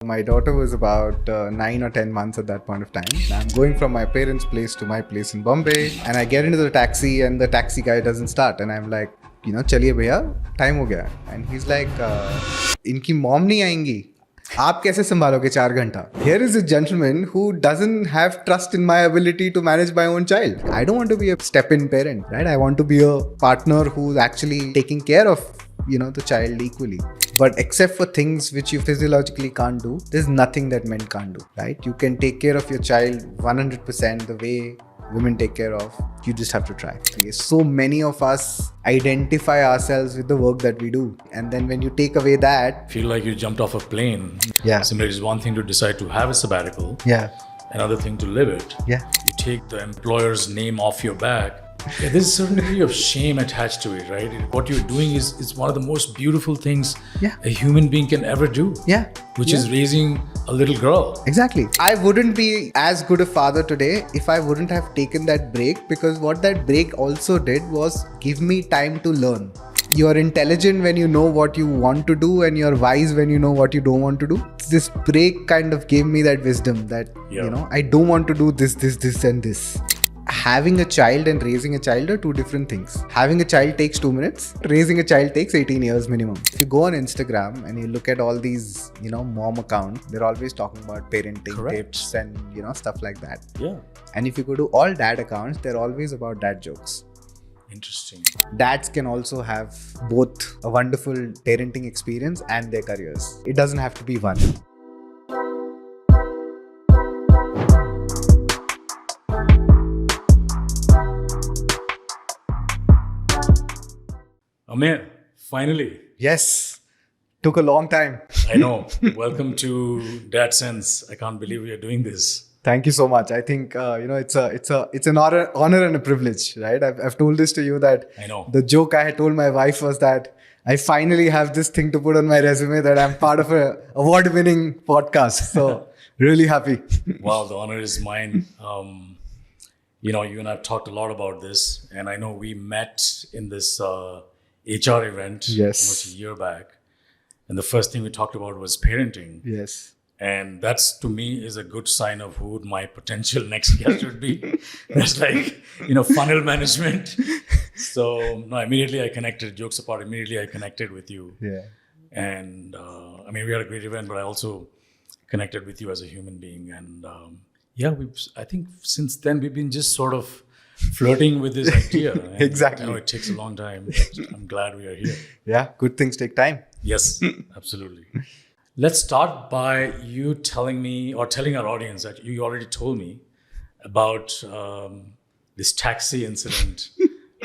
My daughter was about 9 or 10 months at that point of time. I'm going from my parents' place to my place in Bombay, and I get into the taxi, and the taxi guy doesn't start, and I'm like, चलिए भैया, time हो गया. And he's like, इनकी mom नहीं आएंगी. आप कैसे संभालोगे 4 घंटा? Here is a gentleman who doesn't have trust in my ability to manage my own child. I don't want to be a step-in parent, right? I want to be a partner who's actually taking care of the child equally. But except for things which you physiologically can't do, there's nothing that men can't do, right? You can take care of your child 100% the way women take care of. You just have to try. Okay, so many of us identify ourselves with the work that we do, and then when you take away that, feel like you jumped off a plane. Yeah. Similarly, it's one thing to decide to have a sabbatical. Yeah. Another thing to live it. Yeah. You take the employer's name off your back. Yeah, there's a certain degree of shame attached to it, right? What you're doing is one of the most beautiful things a human being can ever do. Yeah. Which is raising a little girl. Exactly. I wouldn't be as good a father today if I wouldn't have taken that break, because what that break also did was give me time to learn. You're intelligent when you know what you want to do, and you're wise when you know what you don't want to do. This break kind of gave me that wisdom that, I don't want to do this, and this. Having a child and raising a child are two different things. Having a child takes 2 minutes. Raising a child takes 18 years minimum. If you go on Instagram and you look at all these, mom accounts, they're always talking about parenting tips and, stuff like that. Yeah. And if you go to all dad accounts, they're always about dad jokes. Interesting. Dads can also have both a wonderful parenting experience and their careers. It doesn't have to be one. Ameya, finally. Yes. Took a long time. I know. Welcome to DadSense. I can't believe we are doing this. Thank you so much. I think it's an honor and a privilege, right? I've told this to you that I know. The joke I had told my wife was that I finally have this thing to put on my resume that I'm part of a award-winning podcast. So really happy. Wow, the honor is mine. You and I have talked a lot about this, and I know we met in this HR event almost a year back, and the first thing we talked about was parenting. Yes. And that's, to me, is a good sign of who my potential next guest would be. That's like, funnel management. So, immediately I connected, jokes apart, I connected with you. Yeah. And, we had a great event, but I also connected with you as a human being. And, I think since then we've been just sort of flirting with this idea. Exactly. I know it takes a long time, but I'm glad we are here. Yeah, good things take time. Yes, absolutely. Let's start by you telling me, or telling our audience, that you already told me about this taxi incident.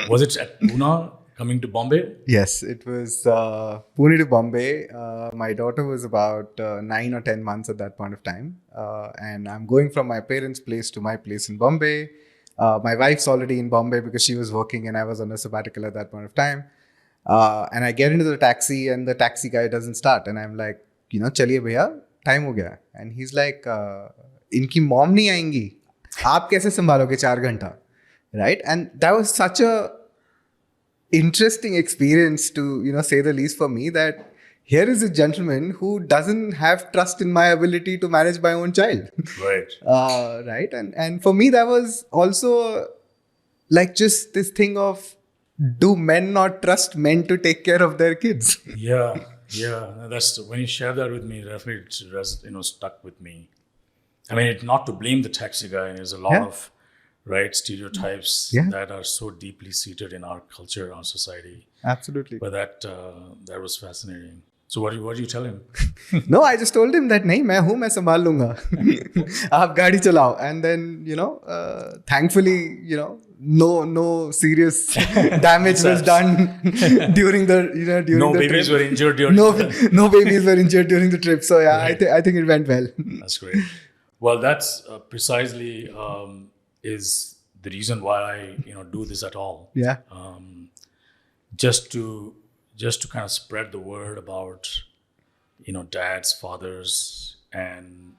Was it at Pune coming to Bombay? Yes, it was Pune to Bombay. My daughter was about 9 or 10 months at that point of time. And I'm going from my parents' place to my place in Bombay. My wife's already in Bombay because she was working and I was on a sabbatical at that point of time. And I get into the taxi and the taxi guy doesn't start. And I'm like, चलिए भैया, time हो गया. And he's like, इनकी mom नहीं आएंगी. आप कैसे संभालोगे 4 घंटा? Right? And that was such a interesting experience to, say the least for me, that here is a gentleman who doesn't have trust in my ability to manage my own child. Right. Right. And for me, that was also like just this thing of, do men not trust men to take care of their kids? Yeah. That's when you share that with me, definitely it's stuck with me. Not to blame the taxi guy. There's a lot of stereotypes that are so deeply seated in our culture, our society. Absolutely. But that was fascinating. So what do you tell him? No, I just told him that नहीं मैं हूँ, मैं संभाल लूँगा. आप गाड़ी चलाओ. And then thankfully no serious damage was done during the no the babies trip. were injured during no babies were injured during the trip. So yeah, right. I think it went well. That's great. Well, that's precisely is the reason why I do this at all. Yeah. Just to kind of spread the word about dads, fathers, and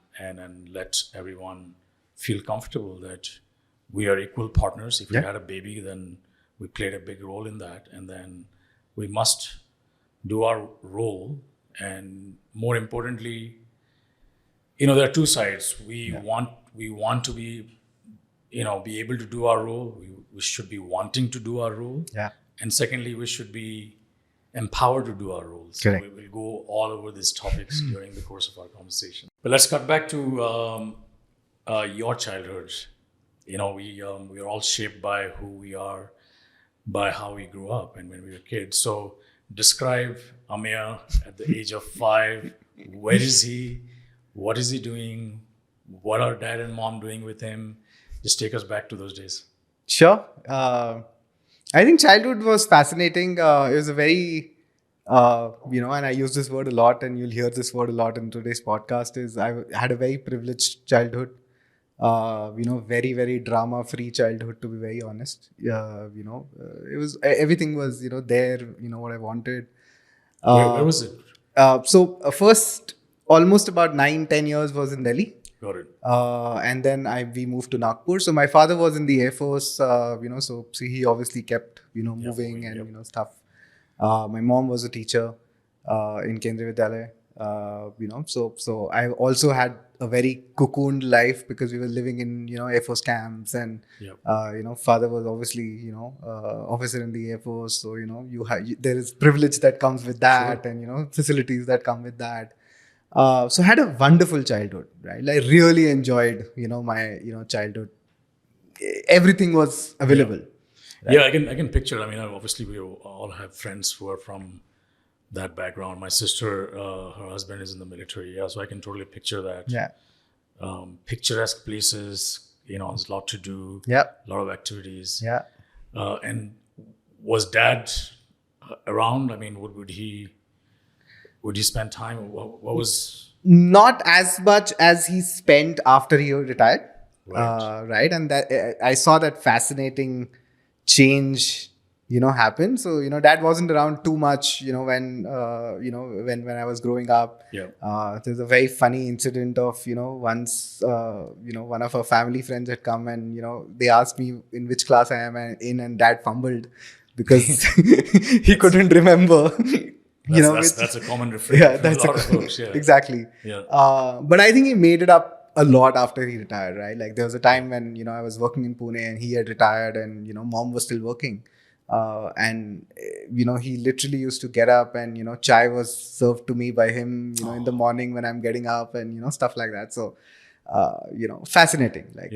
let everyone feel comfortable that we are equal partners. If we had a baby, then we played a big role in that, and then we must do our role, and more importantly, there are two sides. We want to be, be able to do our role. We should be wanting to do our role. Yeah. And secondly, we should be empowered to do our roles. Correct. We will go all over these topics during the course of our conversation. But let's cut back to your childhood. We are all shaped by who we are, by how we grew up and when we were kids. So describe Ameya at the age of 5. Where is he? What is he doing? What are dad and mom doing with him? Just take us back to those days. Sure. I think childhood was fascinating. It was a very, and I use this word a lot, and you'll hear this word a lot in today's podcast, is I had a very privileged childhood. Very, very drama-free childhood, to be very honest. It was, everything was, there, what I wanted. Where was it? First, almost about 9-10 years was in Delhi. Got it. And then we moved to Nagpur. So my father was in the Air Force, so he obviously kept, moving and, stuff. My mom was a teacher in Kendriya Vidyalaya, so I also had a very cocooned life because we were living in, Air Force camps and, father was obviously, officer in the Air Force. So, there is privilege that comes with that. Sure. And, facilities that come with that. So I had a wonderful childhood, right? I really enjoyed, my, childhood. Everything was available. Yeah, right? I can picture. I mean, obviously we all have friends who are from that background. My sister, her husband is in the military. Yeah, so I can totally picture that. Yeah. Picturesque places, there's a lot to do. Yeah. A lot of activities. Yeah. And was dad around? I mean, would he spend time? What was... Not as much as he spent after he retired. Right. Right. And that I saw that fascinating change, happen. So, dad wasn't around too much, when I was growing up. Yeah. There's a very funny incident of, once, one of our family friends had come and, they asked me in which class I am in, and dad fumbled because he couldn't remember. That's a common refrain. Yeah, that's a lot of folks. Yeah. Exactly. Yeah. But I think he made it up a lot after he retired, right? Like there was a time when, I was working in Pune and he had retired and, mom was still working. And he literally used to get up and, chai was served to me by him, in the morning when I'm getting up and, stuff like that. So, fascinating, like,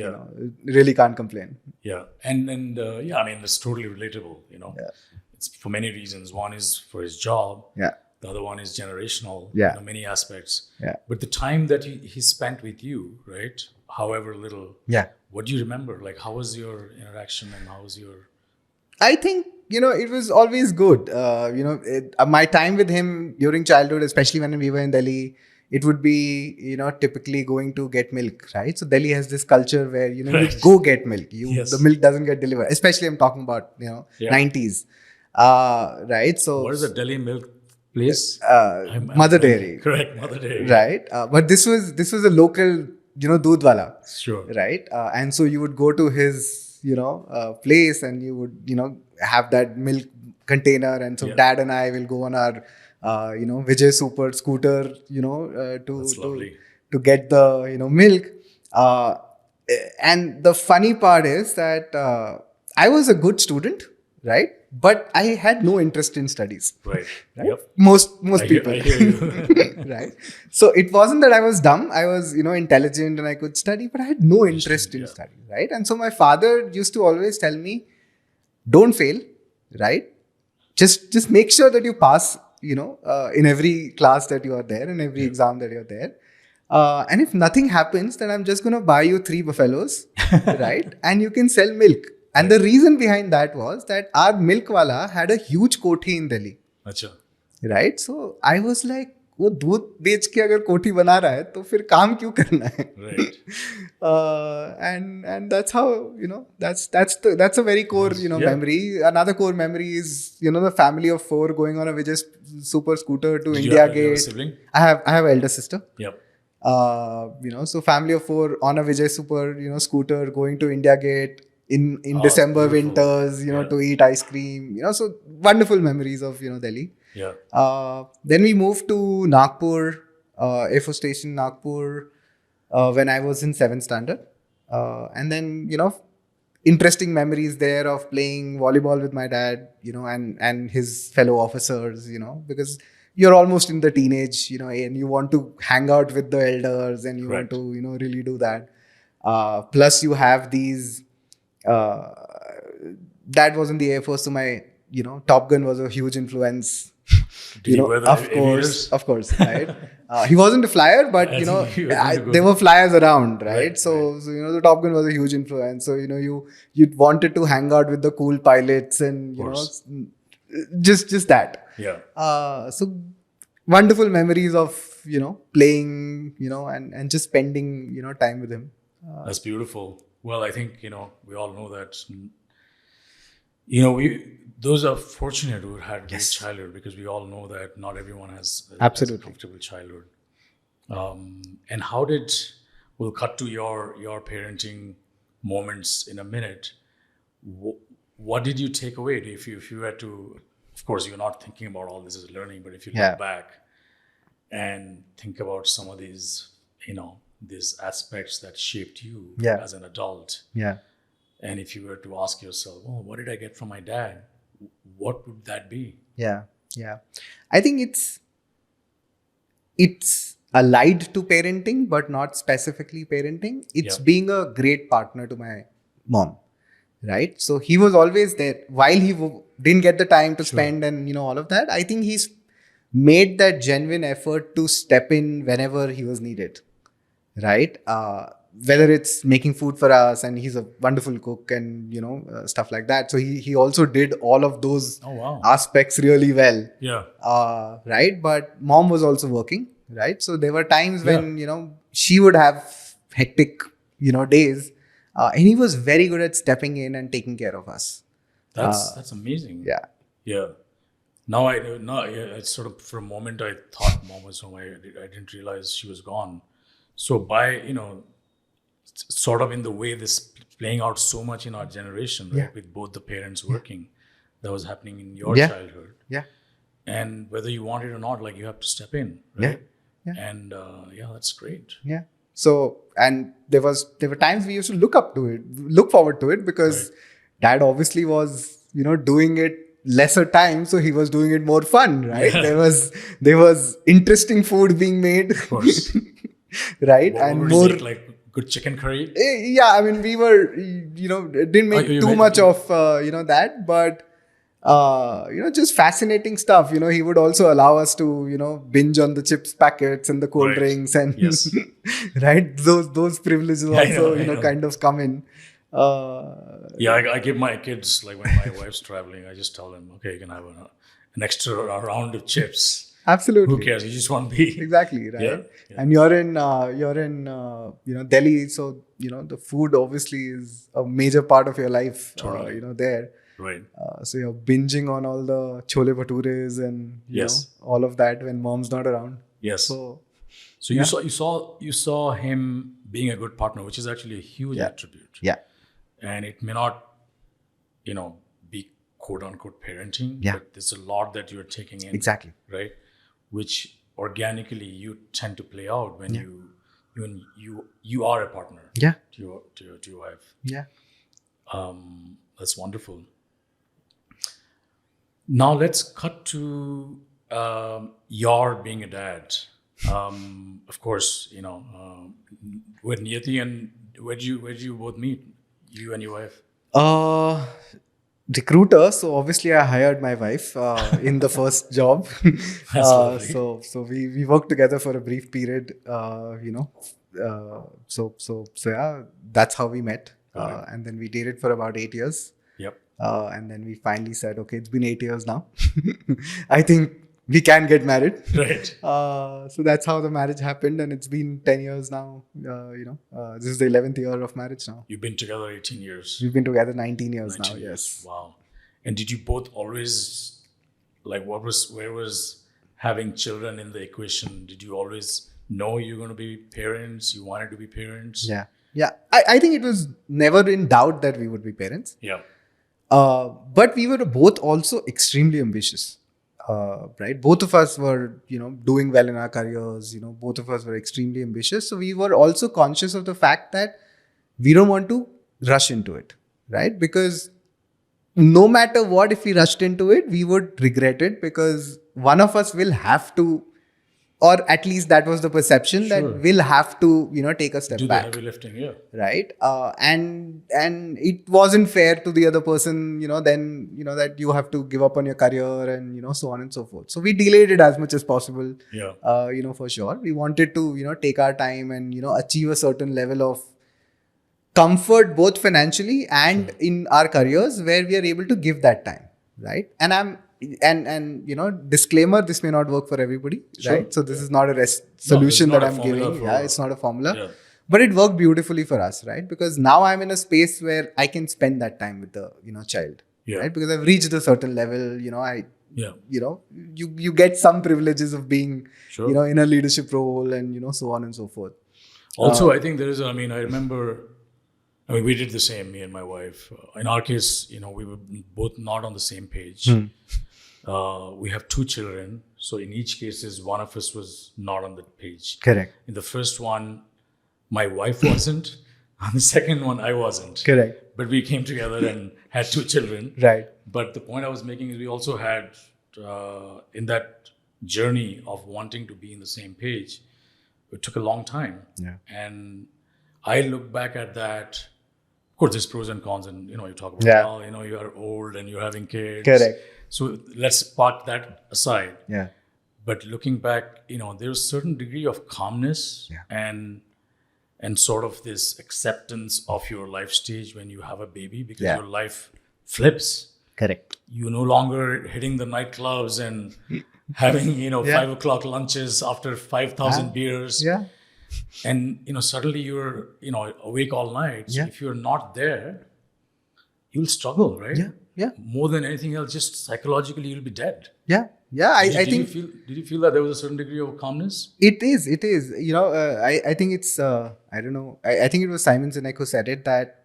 really can't complain. Yeah. And I mean, it's totally relatable, Yeah. It's for many reasons. One is for his job. Yeah. The other one is generational. Yeah. Many aspects. Yeah. But the time that he spent with you, right? However little. Yeah. What do you remember? Like, how was your interaction and how was your... I think, it was always good. My time with him during childhood, especially when we were in Delhi, it would be, typically going to get milk, right? So Delhi has this culture where, you go get milk. Yes. The milk doesn't get delivered. Especially I'm talking about, 90s. Right? So what is the Delhi milk place? Mother Dairy. Correct, Mother Dairy. Right? But this was a local, doodh wala. Sure. Right? And so you would go to his, place and you would, have that milk container. And so dad and I will go on our, Vijay Super scooter, to get the, milk. And the funny part is that I was a good student, right? But I had no interest in studies. Right. Yep. Most people. I hear you. Right. So it wasn't that I was dumb. I was, intelligent and I could study, but I had no interest in study. Right. And so my father used to always tell me, don't fail. Right. Just make sure that you pass, in every class that you are there, in every exam that you're there. And if nothing happens, then I'm just going to buy you 3 buffaloes. Right. And you can sell milk. And the reason behind that was that our milk wala had a huge koti in Delhi. Achha. Right? So I was like, वो दूध बेच के अगर कोठी बना रहा है तो फिर काम क्यों करना है? Right. And that's how, that's a very core, memory. Another core memory is, the family of 4 going on a Vijay Super scooter to India Gate. You have a sibling? I have an elder sister. Yep. So family of 4 on a Vijay Super, scooter going to India Gate. In December winters, to eat ice cream, so wonderful memories of, Delhi. Yeah. Then we moved to Nagpur, Air Force Station, Nagpur. when I was in 7th standard. And then, interesting memories there of playing volleyball with my dad, and his fellow officers, because you're almost in the teenage, and you want to hang out with the elders and you want Correct. to, really do that. Plus you have these, uh, dad was in the Air Force, so my, Top Gun was a huge influence. Did you wear the aviators? Of course, right? He wasn't a flyer, but I think he was going to go there were flyers around, right? Right, So the Top Gun was a huge influence. So you wanted to hang out with the cool pilots, and just that. Yeah. So wonderful memories of playing, and just spending time with him. That's beautiful. Well, I think, we all know that, those are fortunate who had great childhood, because we all know that not everyone has a comfortable childhood. And how we'll cut to your parenting moments in a minute. What did you take away? If you had to, of course, you're not thinking about all this as learning, but if you look back and think about some of these, these aspects that shaped you as an adult. Yeah. And if you were to ask yourself, oh, what did I get from my dad? What would that be? Yeah. I think it's allied to parenting, but not specifically parenting. It's being a great partner to my mom, right? So he was always there while he didn't get the time to spend and all of that. I think he's made that genuine effort to step in whenever he was needed, right? Whether it's making food for us, and he's a wonderful cook, and stuff like that. So he also did all of those aspects really well. Yeah. Right. But mom was also working, right? So there were times when she would have hectic days, and he was very good at stepping in and taking care of us. That's amazing. Yeah. Now it's sort of, for a moment I thought mom was home. I didn't realize she was gone. So by sort of in the way this playing out so much in our generation, right? With both the parents working, that was happening in your childhood. Yeah. And whether you want it or not, like, you have to step in, right? Yeah. And that's great. Yeah. So, and there were times we used to look forward to it, because dad obviously was, doing it lesser time, so he was doing it more fun, right? Yeah. There was interesting food being made, of course. right? What and would more you make, like good chicken curry. Yeah, I mean, we were, didn't make too much of that, but just fascinating stuff. He would also allow us to binge on the chips packets and the cold drinks, and right, those privileges also kind of come in. I give my kids, like, when my wife's traveling, I just tell them, okay, you can have an extra round of chips. Absolutely. Who cares? You just want to be exactly right. Yeah. And you're in Delhi, so the food obviously is a major part of your life. Totally. There. Right. So you're binging on all the chole bhatures and all of that when mom's not around. Yes. So you saw him being a good partner, which is actually a huge attribute. Yeah. And it may not, be quote unquote parenting, but there's a lot that you're taking in. Exactly. Right. Which organically you tend to play out when you are a partner. Yeah. To your wife. Yeah. That's wonderful. Now let's cut to your being a dad. Of course, with Niyati, and where'd you both meet? You and your wife? Recruiter. So obviously I hired my wife in the first job. So we worked together for a brief period, so that's how we met. And then we dated for about 8 years. Yep. And then we finally said, okay, it's been 8 years now. I think we can get married. Right. So that's how the marriage happened, and it's been 10 years now. This is the 11th year of marriage now. You've been together 18 years. We've been together 19 years 19 now. years. Yes. Wow. And did you both always, like, where was having children in the equation? Did you always know you're going to be parents? You wanted to be parents? Yeah. I think it was never in doubt that we would be parents. Yeah. But we were both also extremely ambitious. right? Both of us were, doing well in our careers. Both of us were extremely ambitious. So we were also conscious of the fact that we don't want to rush into it, right? Because no matter what, if we rushed into it, we would regret it because one of us will have to, or at least that was the perception, Sure. that we'll have to, take a step Do the back. heavy lifting, yeah. Right. And it wasn't fair to the other person, then, that you have to give up on your career and, so on and so forth. So we delayed it as much as possible. Yeah. For sure. We wanted to, take our time and, achieve a certain level of comfort, both financially and in our careers, where we are able to give that time. Right. And disclaimer, this may not work for everybody. Sure. Right. So this is not a solution not that a I'm formula giving. for- It's not a formula. Yeah. But it worked beautifully for us, right? Because now I'm in a space where I can spend that time with the, child, Yeah. right? Because I've reached a certain level, Yeah. you get some privileges of being, Sure. in a leadership role and, so on and so forth. Also, I think there is, I remember, we did the same, me and my wife. In our case, we were both not on the same page. We have 2 children. So in each case, one of us was not on the page. Correct. In the first one, my wife wasn't. On the second one, I wasn't. Correct. But we came together and had 2 children. Right. But the point I was making is we also had, in that journey of wanting to be in the same page, it took a long time. Yeah. And I look back at that. Of course, there's pros and cons, and you talk about, Yeah. you are old and you're having kids. Correct. So let's park that aside. Yeah. But looking back, there's a certain degree of calmness and sort of this acceptance of your life stage when you have a baby, because your life flips. Correct. You're no longer hitting the nightclubs and having 5 o'clock lunches after 5,000 beers. Yeah. And suddenly you're awake all night. So if you're not there, you'll struggle, right? Yeah. More than anything else, just psychologically you'll be dead. Yeah. I think Did you feel that there was a certain degree of calmness? it is. I think it's I don't know. I think it was Simon Sinek who said it, that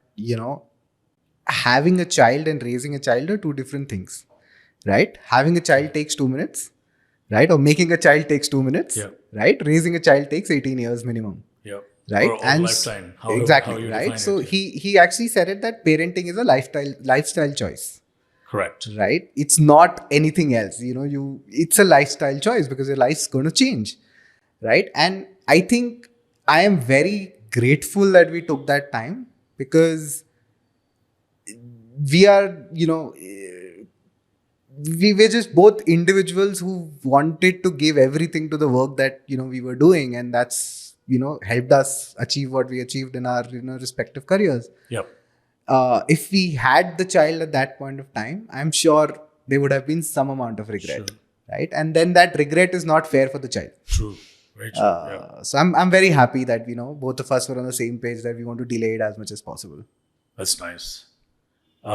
having a child and raising a child are 2 different things, right? Having a child takes 2 minutes, right? Or making a child takes 2 minutes, right? Raising a child takes 18 years minimum. Yeah. Right. Or lifetime. Exactly. How you Right. define So it. he actually said it, that parenting is a lifestyle choice. Correct. Right. It's not anything else. It's a lifestyle choice because your life's going to change. Right. And I think I am very grateful that we took that time, because we are, we were just both individuals who wanted to give everything to the work that, we were doing. And that's, helped us achieve what we achieved in our, respective careers. Yep. If we had the child at that point of time, I'm sure there would have been some amount of regret. Sure. Right. And then that regret is not fair for the child. True. Very true. So I'm very happy that, both of us were on the same page, that we want to delay it as much as possible. That's nice. I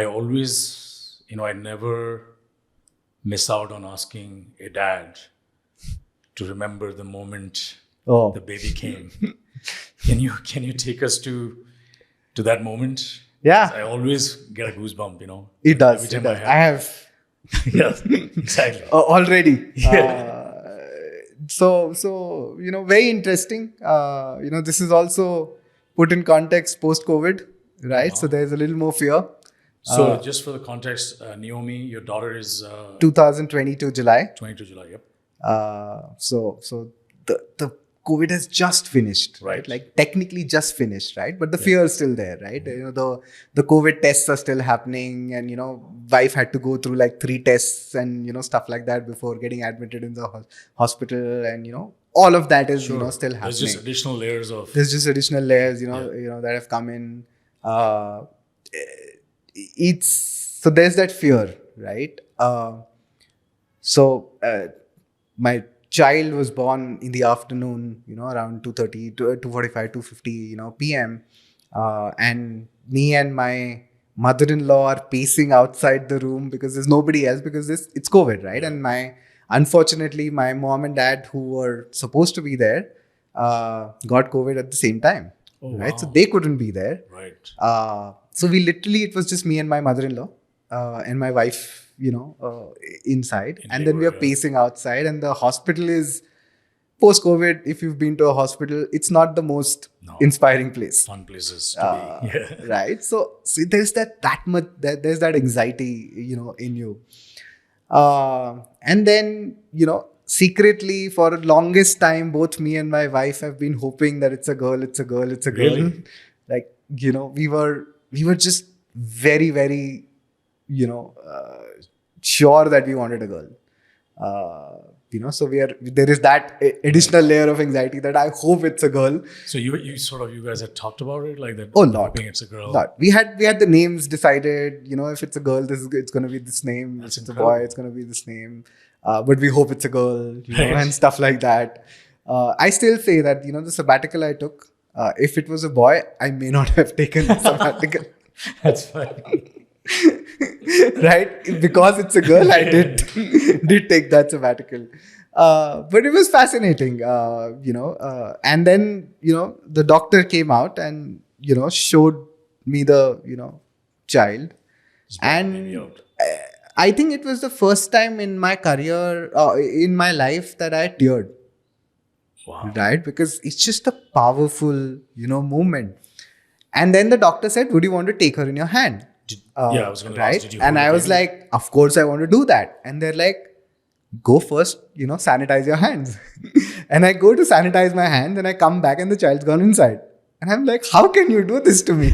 always, I never miss out on asking a dad to remember the moment the baby came. Can you take us to that moment? Yeah. I always get a goosebump, It does. Every time It does. I have yes, exactly. already. Yeah. So very interesting. This is also put in context post-COVID, right? So there's a little more fear. So just for the context, Naomi, your daughter is 2022 July. 22 July. Yep. So the COVID has just finished, right? Like technically just finished, right? But the fear is still there, right? The COVID tests are still happening, and wife had to go through like 3 tests and stuff like that before getting admitted in the hospital, and all of that is still happening. There's just additional layers of. There's just additional layers, that have come in. So there's that fear, right? My child was born in the afternoon, around 2:30, 2:45, 2:50, p.m. And me and my mother-in-law are pacing outside the room because there's nobody else, because it's COVID, right? And unfortunately, my mom and dad, who were supposed to be there, got COVID at the same time, right? Wow. So they couldn't be there. Right. So it was just me and my mother-in-law, and my wife, inside, In and then we are labor, yeah. pacing outside, and the hospital is post-COVID. If you've been to a hospital, it's not the most No. inspiring place. Fun places to be. Yeah. Right, so there's that much there's that anxiety in you, and then secretly for the longest time both me and my wife have been hoping that it's a girl, it's a girl, it's a girl. Really? Like we were just very very sure that we wanted a girl. So there is that additional layer of anxiety that I hope it's a girl. So you guys had talked about it like that? Oh, lot. Hoping it's a girl. Lot. We had the names decided. If it's a girl, it's going to be this name. That's if it's incredible. a boy, it's going to be this name. But we hope it's a girl, Right. and stuff like that. I still say that the sabbatical I took. If it was a boy, I may not have taken the sabbatical. That's fine. Right, because it's a girl, I did take that sabbatical, but it was fascinating, and then the doctor came out and showed me the child, Just brought me and out. I think it was the first time in my career, in my life, that I teared. Wow. Right, because it's just a powerful movement. And then the doctor said, would you want to take her in your hand? I was going to Right, ask, did you and hold I the was baby? like, of course I want to do that. And they're like, go first, sanitize your hands. And I go to sanitize my hands and I come back and the child's gone inside. And I'm like, how can you do this to me?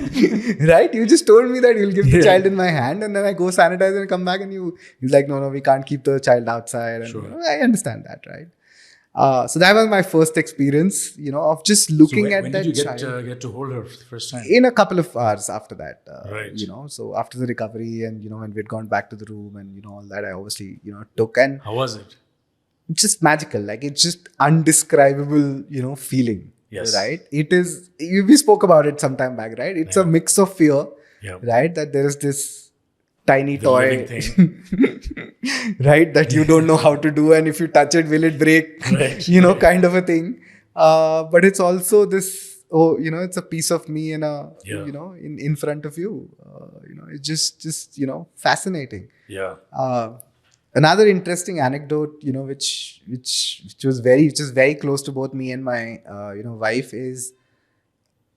Right, you just told me that you'll give the Yeah. child in my hand, and then I go sanitize and come back and he's like, no, we can't keep the child outside. And Sure. I understand that, right? So that was my first experience, of just looking So at when that did you child. get to hold her for the first time? In a couple of hours after that, Right. so after the recovery and, when we'd gone back to the room and, all that, I obviously, took, and How was it? it's just magical. Like, it's just undescribable, feeling. Yes. Right. It is, we spoke about it some time back, right? It's a mix of fear, Yeah. right? That there is this tiny The toy, living thing. right? That you don't know how to do. And if you touch it, will it break? Right. Kind of a thing. But it's also this, it's a piece of me in a, Yeah. in front of you. It's just fascinating. Yeah. Another interesting anecdote, which is very close to both me and my, wife, is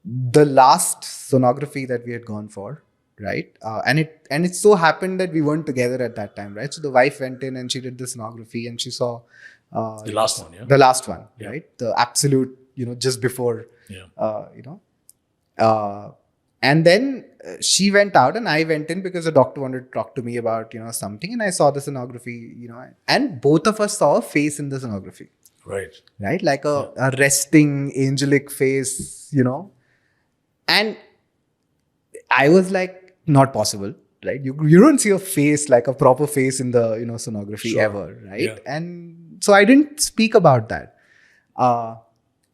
the last sonography that we had gone for, right? And it so happened that we weren't together at that time, right? So the wife went in and she did the sonography and she saw The last one, yeah? the last one, Yeah. right? The absolute, just before, Yeah. and then she went out and I went in because the doctor wanted to talk to me about, something, and I saw the sonography, and both of us saw a face in the sonography, Right. right? Like a resting angelic face, and I was like, not possible, right? You don't see a face, like a proper face in the, sonography Sure. ever, right? Yeah. And so I didn't speak about that.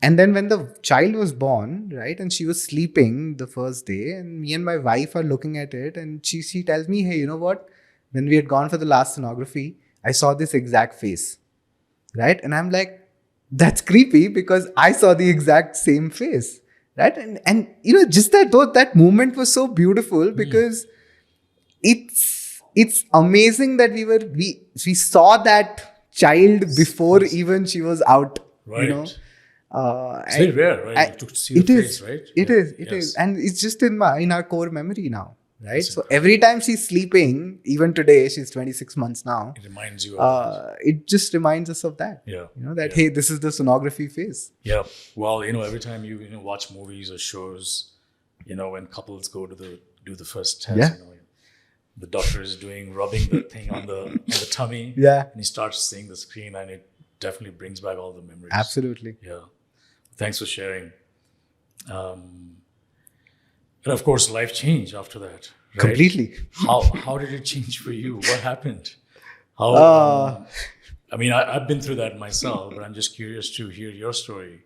And then when the child was born, right, and she was sleeping the first day, and me and my wife are looking at it, and she tells me, hey, you know what? When we had gone for the last sonography, I saw this exact face, right? And I'm like, that's creepy because I saw the exact same face, right? And just that moment was so beautiful because it's amazing that we saw that child before even she was out, Right. It's and very rare, right? To see it the is, face, right? It Yeah. is, it Yes. is, and it's just in our core memory now, right? That's So every time she's sleeping, even today, she's 26 months now. It reminds you of It just reminds us of that. Yeah. That hey, this is the sonography phase. Yeah. Well, every time you watch movies or shows, when couples go to do the first test, Yeah. the doctor is rubbing the thing on the tummy. Yeah. And he starts seeing the screen, and it definitely brings back all the memories. Absolutely. Yeah. Thanks for sharing. And of course, life changed after that. Right? Completely. How did it change for you? What happened? How? I mean, I've been through that myself, but I'm just curious to hear your story.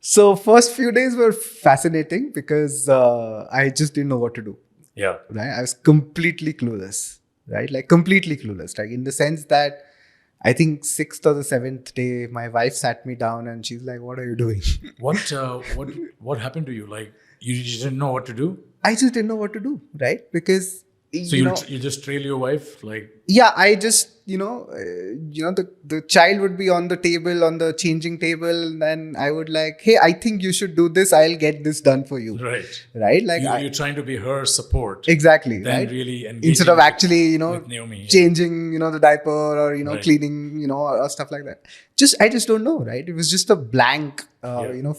So first few days were fascinating because I just didn't know what to do. Yeah. Right? I was completely clueless, right? Like completely clueless, like in the sense that I think 6th or the 7th day, my wife sat me down and she's like, what are you doing? What happened to you? Like you didn't know what to do? I just didn't know what to do, right? Because So you just trail your wife, like, yeah, I just, the child would be on the table, on the changing table, and I would like, hey, I think you should do this. I'll get this done for you. right? Right? Like, You're trying to be her support, exactly, then right? really engaging Instead of actually, with Naomi, yeah. changing, the diaper or, Right. cleaning, or stuff like that. I just don't know, right? It was just a blank,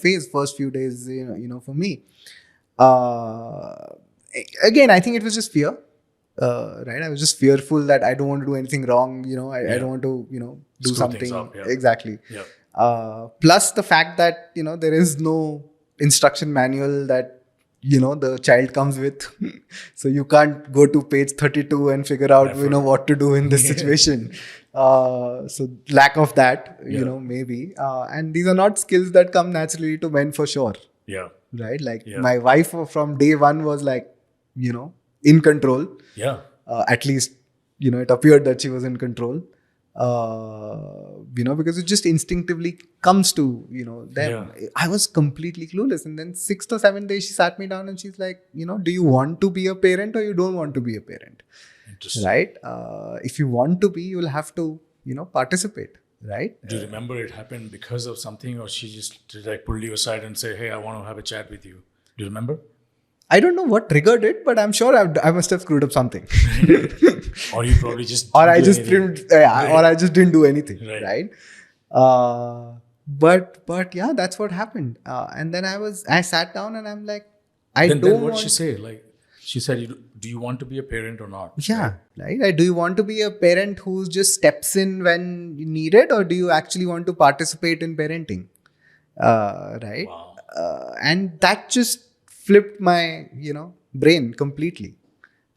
phase, first few days, for me. Again, I think it was just fear. Right, I was just fearful that I don't want to do anything wrong. I don't want to, do Screw things something. up, yeah. Exactly. Yeah. Plus the fact that there is no instruction manual that the child comes with, so you can't go to page 32 and figure out Never. what to do in this situation. So lack of that, Yeah. maybe. And these are not skills that come naturally to men for sure. Yeah. Right, like Yeah. my wife from day one was like, in control. Yeah. At least, it appeared that she was in control. Because it just instinctively comes to, them. Yeah. I was completely clueless. And then 6th or 7th day, she sat me down and she's like, do you want to be a parent or you don't want to be a parent? Interesting. Right? If you want to be, you'll have to, participate. Right? Do you remember it happened because of something, or she just like pulled you aside and say, "Hey, I want to have a chat with you"? Do you remember? I don't know what triggered it, but I'm sure I must have screwed up something. Or you probably just or I didn't do just anything. didn't, or I just didn't do anything, Right. right? But yeah, that's what happened. And then I sat down and I'm like, Then what did she say? Like, she said, "Do you want to be a parent or not?" Yeah, right. Like, do you want to be a parent who just steps in when you need it, or do you actually want to participate in parenting? Right. Wow. And that just flipped my, brain completely.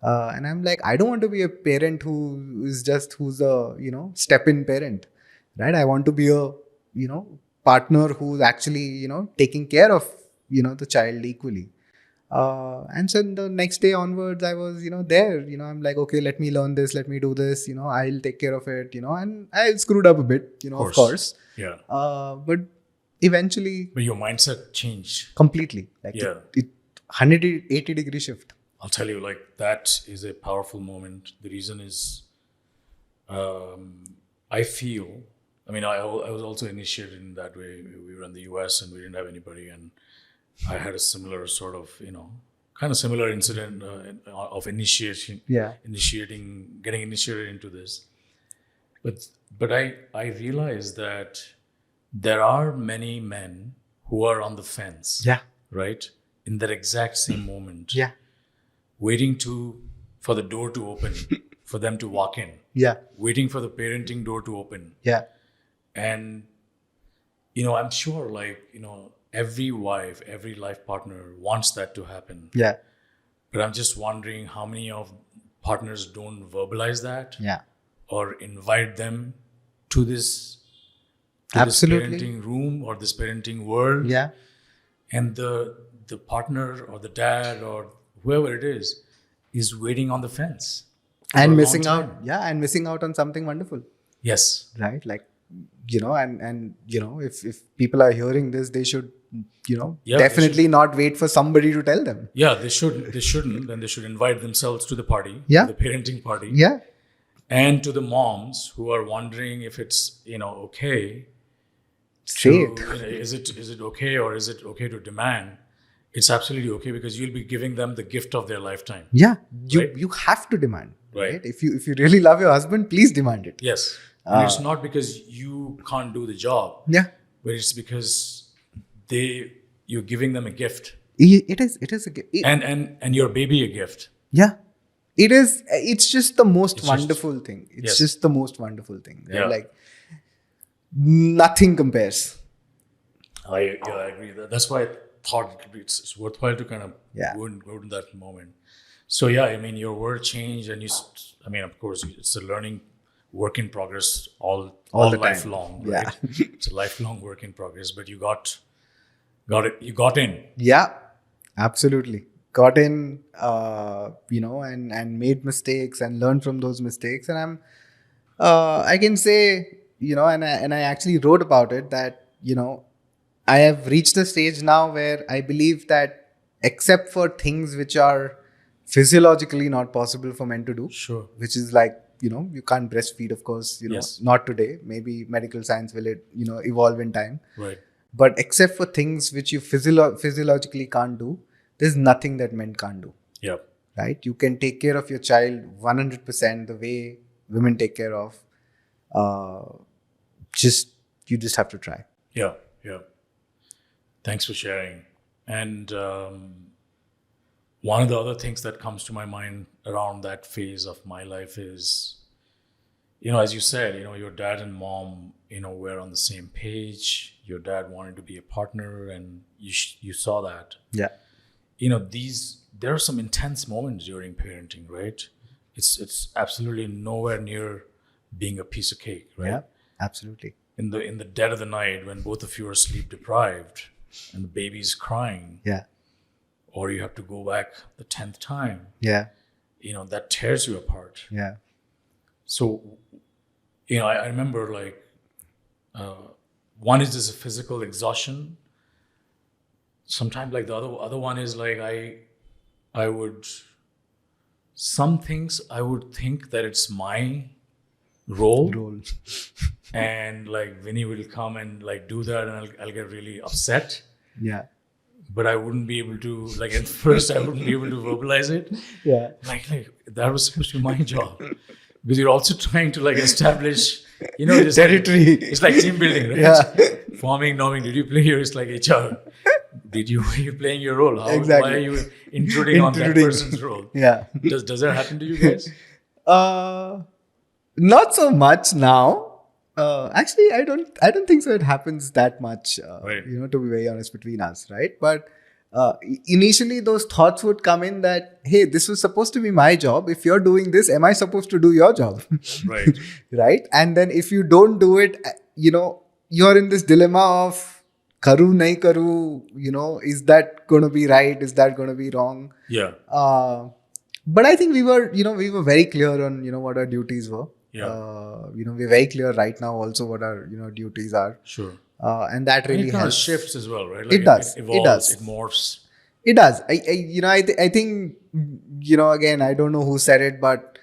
And I'm like, I don't want to be a parent who's a, step-in parent, right? I want to be a, partner who's actually, taking care of, the child equally. And so the next day onwards, I was, there, I'm like, okay, let me learn this, let me do this, I'll take care of it, and I screwed up a bit, of course. Yeah. But eventually, But your mindset changed. completely, like Yeah. it 180-degree shift. I'll tell you, like, that is a powerful moment. The reason is, I feel, I mean, I was also initiated in that way. We were in the US and we didn't have anybody, and I had a similar sort of, kind of similar incident of getting initiated into this. But I realized that there are many men who are on the fence. Yeah. Right? In that exact same moment. Yeah. Waiting for the door to open, for them to walk in. Yeah. Waiting for the parenting door to open. Yeah. And, I'm sure, like, every wife, every life partner wants that to happen. Yeah. But I'm just wondering how many of partners don't verbalize that. Yeah. Or invite them to this Absolutely. parenting room or this parenting world. Yeah. And the partner or the dad or whoever it is waiting on the fence. And for a missing long out. time. Yeah. And missing out on something wonderful. Yes. Right. Like, and if people are hearing this, they should, definitely not wait for somebody to tell them. Yeah, they shouldn't. And they should invite themselves to the party, Yeah. to the parenting party. Yeah. And to the moms who are wondering if it's, okay. Say it. Is it okay, or is it okay to demand? It's absolutely okay, because you'll be giving them the gift of their lifetime. Yeah. Right? You have to demand. Right. Right. If you really love your husband, please demand it. Yes. And it's not because you can't do the job, Yeah. but it's because you're giving them a gift. It is a gift. And your baby a gift. Yeah. It is. It's just the most It's just- wonderful thing. It's Yes. just the most wonderful thing. Right? Yeah. Like, nothing compares. I agree. That's why I thought it's worthwhile to kind of Yeah. go to that moment. So yeah, I mean, your word changed, and of course, it's a learning work in progress all the time. lifelong. Yeah. Right? It's a lifelong work in progress. But you got it. You got in. Yeah, absolutely. Got in, and made mistakes and learned from those mistakes. And I can say, and I actually wrote about it that, I have reached a stage now where I believe that except for things which are physiologically not possible for men to do. Sure. Which is like, you can't breastfeed, of course, Yes. not today. Maybe medical science will, evolve in time. Right. But except for things which you physiologically can't do, there's nothing that men can't do. Yeah. Right? You can take care of your child 100% the way women take care of. You just have to try. Yeah. Yeah. Thanks for sharing. And one of the other things that comes to my mind around that phase of my life is, as you said, your dad and mom, were on the same page. Your dad wanted to be a partner, and you saw that. Yeah. There are some intense moments during parenting, right? It's absolutely nowhere near being a piece of cake, right? Yeah, absolutely. In the dead of the night, when both of you are sleep deprived and the baby's crying, Yeah. or you have to go back the 10th time, Yeah. that tears you apart. Yeah. So, I remember one is this physical exhaustion. Sometimes the other one is some things I would think that it's my role. And Vinny will come and do that, and I'll get really upset. Yeah. But I wouldn't be able to, at first I wouldn't be able to verbalize it. Yeah. That was supposed to be my job. Because you're also trying to establish, just territory. It's like team building, right? Yeah. Forming, knowing, did you play here? It's like HR. Were you playing your role? Exactly. Why are you intruding on that person's role? Yeah. Does that happen to you guys? Not so much now. Actually, I don't think so. It happens that much. Right. To be very honest, between us, right? But initially, those thoughts would come in that, hey, this was supposed to be my job. If you're doing this, am I supposed to do your job? Right. Right. And then if you don't do it, you're in this dilemma of karu, nahi karu. Is that going to be right? Is that going to be wrong? Yeah. But I think we were very clear on, what our duties were. Yeah. We're very clear right now also what our, duties are. Sure. And that really And it kind of helps. shifts as well, right? It does. It evolves, It does. It morphs. It does. I think, again, I don't know who said it, but,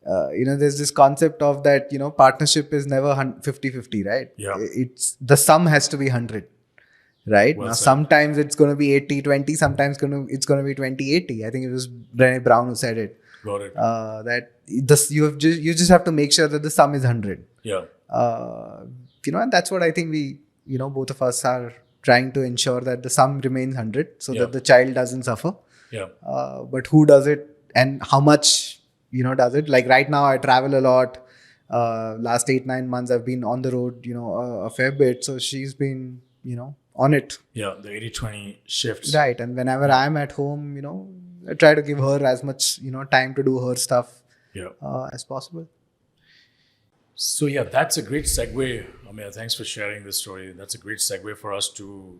there's this concept of that, partnership is never 50-50, right? Yeah. It's the sum has to be 100. Right? Well now, said. sometimes it's going to be 80-20, sometimes it's going to be 20-80. I think it was Brené Brown who said it. Got it. That you just have to make sure that the sum is 100. Yeah. And that's what I think we, both of us are trying to ensure, that the sum remains 100 so Yeah. that the child doesn't suffer. Yeah. But who does it and how much, does it? Like right now I travel a lot. Last 8-9 months I've been on the road, a fair bit. So she's been, on it. Yeah. The 80-20 shifts. Right. And whenever I'm at home, I try to give her as much, time to do her stuff Yeah. as possible. So yeah, that's a great segue. Ameya, thanks for sharing this story. That's a great segue for us to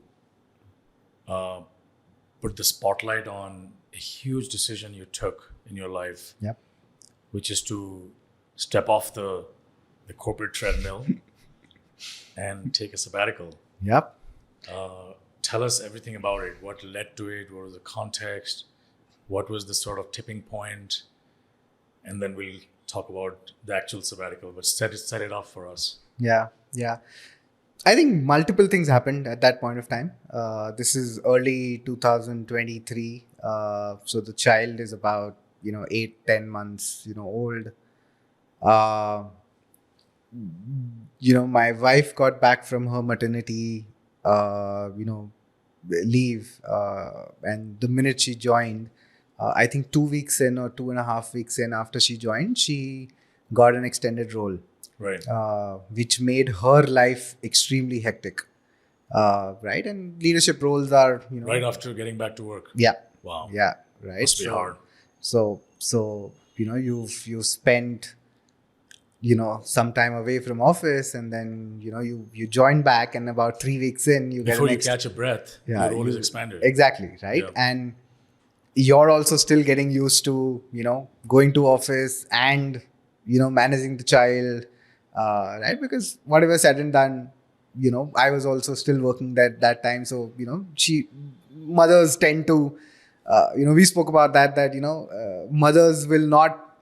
put the spotlight on a huge decision you took in your life, Yep. which is to step off the corporate treadmill and take a sabbatical. Yep. Tell us everything about it. What led to it? What was the context? What was the sort of tipping point? And then we'll talk about the actual sabbatical, but set it up for us. Yeah. I think multiple things happened at that point of time. This is early 2023. So the child is about, 8-10 months, old. My wife got back from her maternity, leave. And the minute she joined, I think 2 weeks in or 2.5 weeks in after she joined, she got an extended role. Right. Which made her life extremely hectic. Right. And leadership roles are, Right after getting back to work. Yeah. Wow. Yeah. Right. Must be hard. So, you've spent, some time away from office, and then, you join back, and about 3 weeks in, you Before get you catch a breath, your role is expanded. Exactly. Right. Yeah. And you're also still getting used to, going to office and, managing the child, right? Because whatever said and done, I was also still working that time. So, mothers tend to, we spoke about that, mothers will not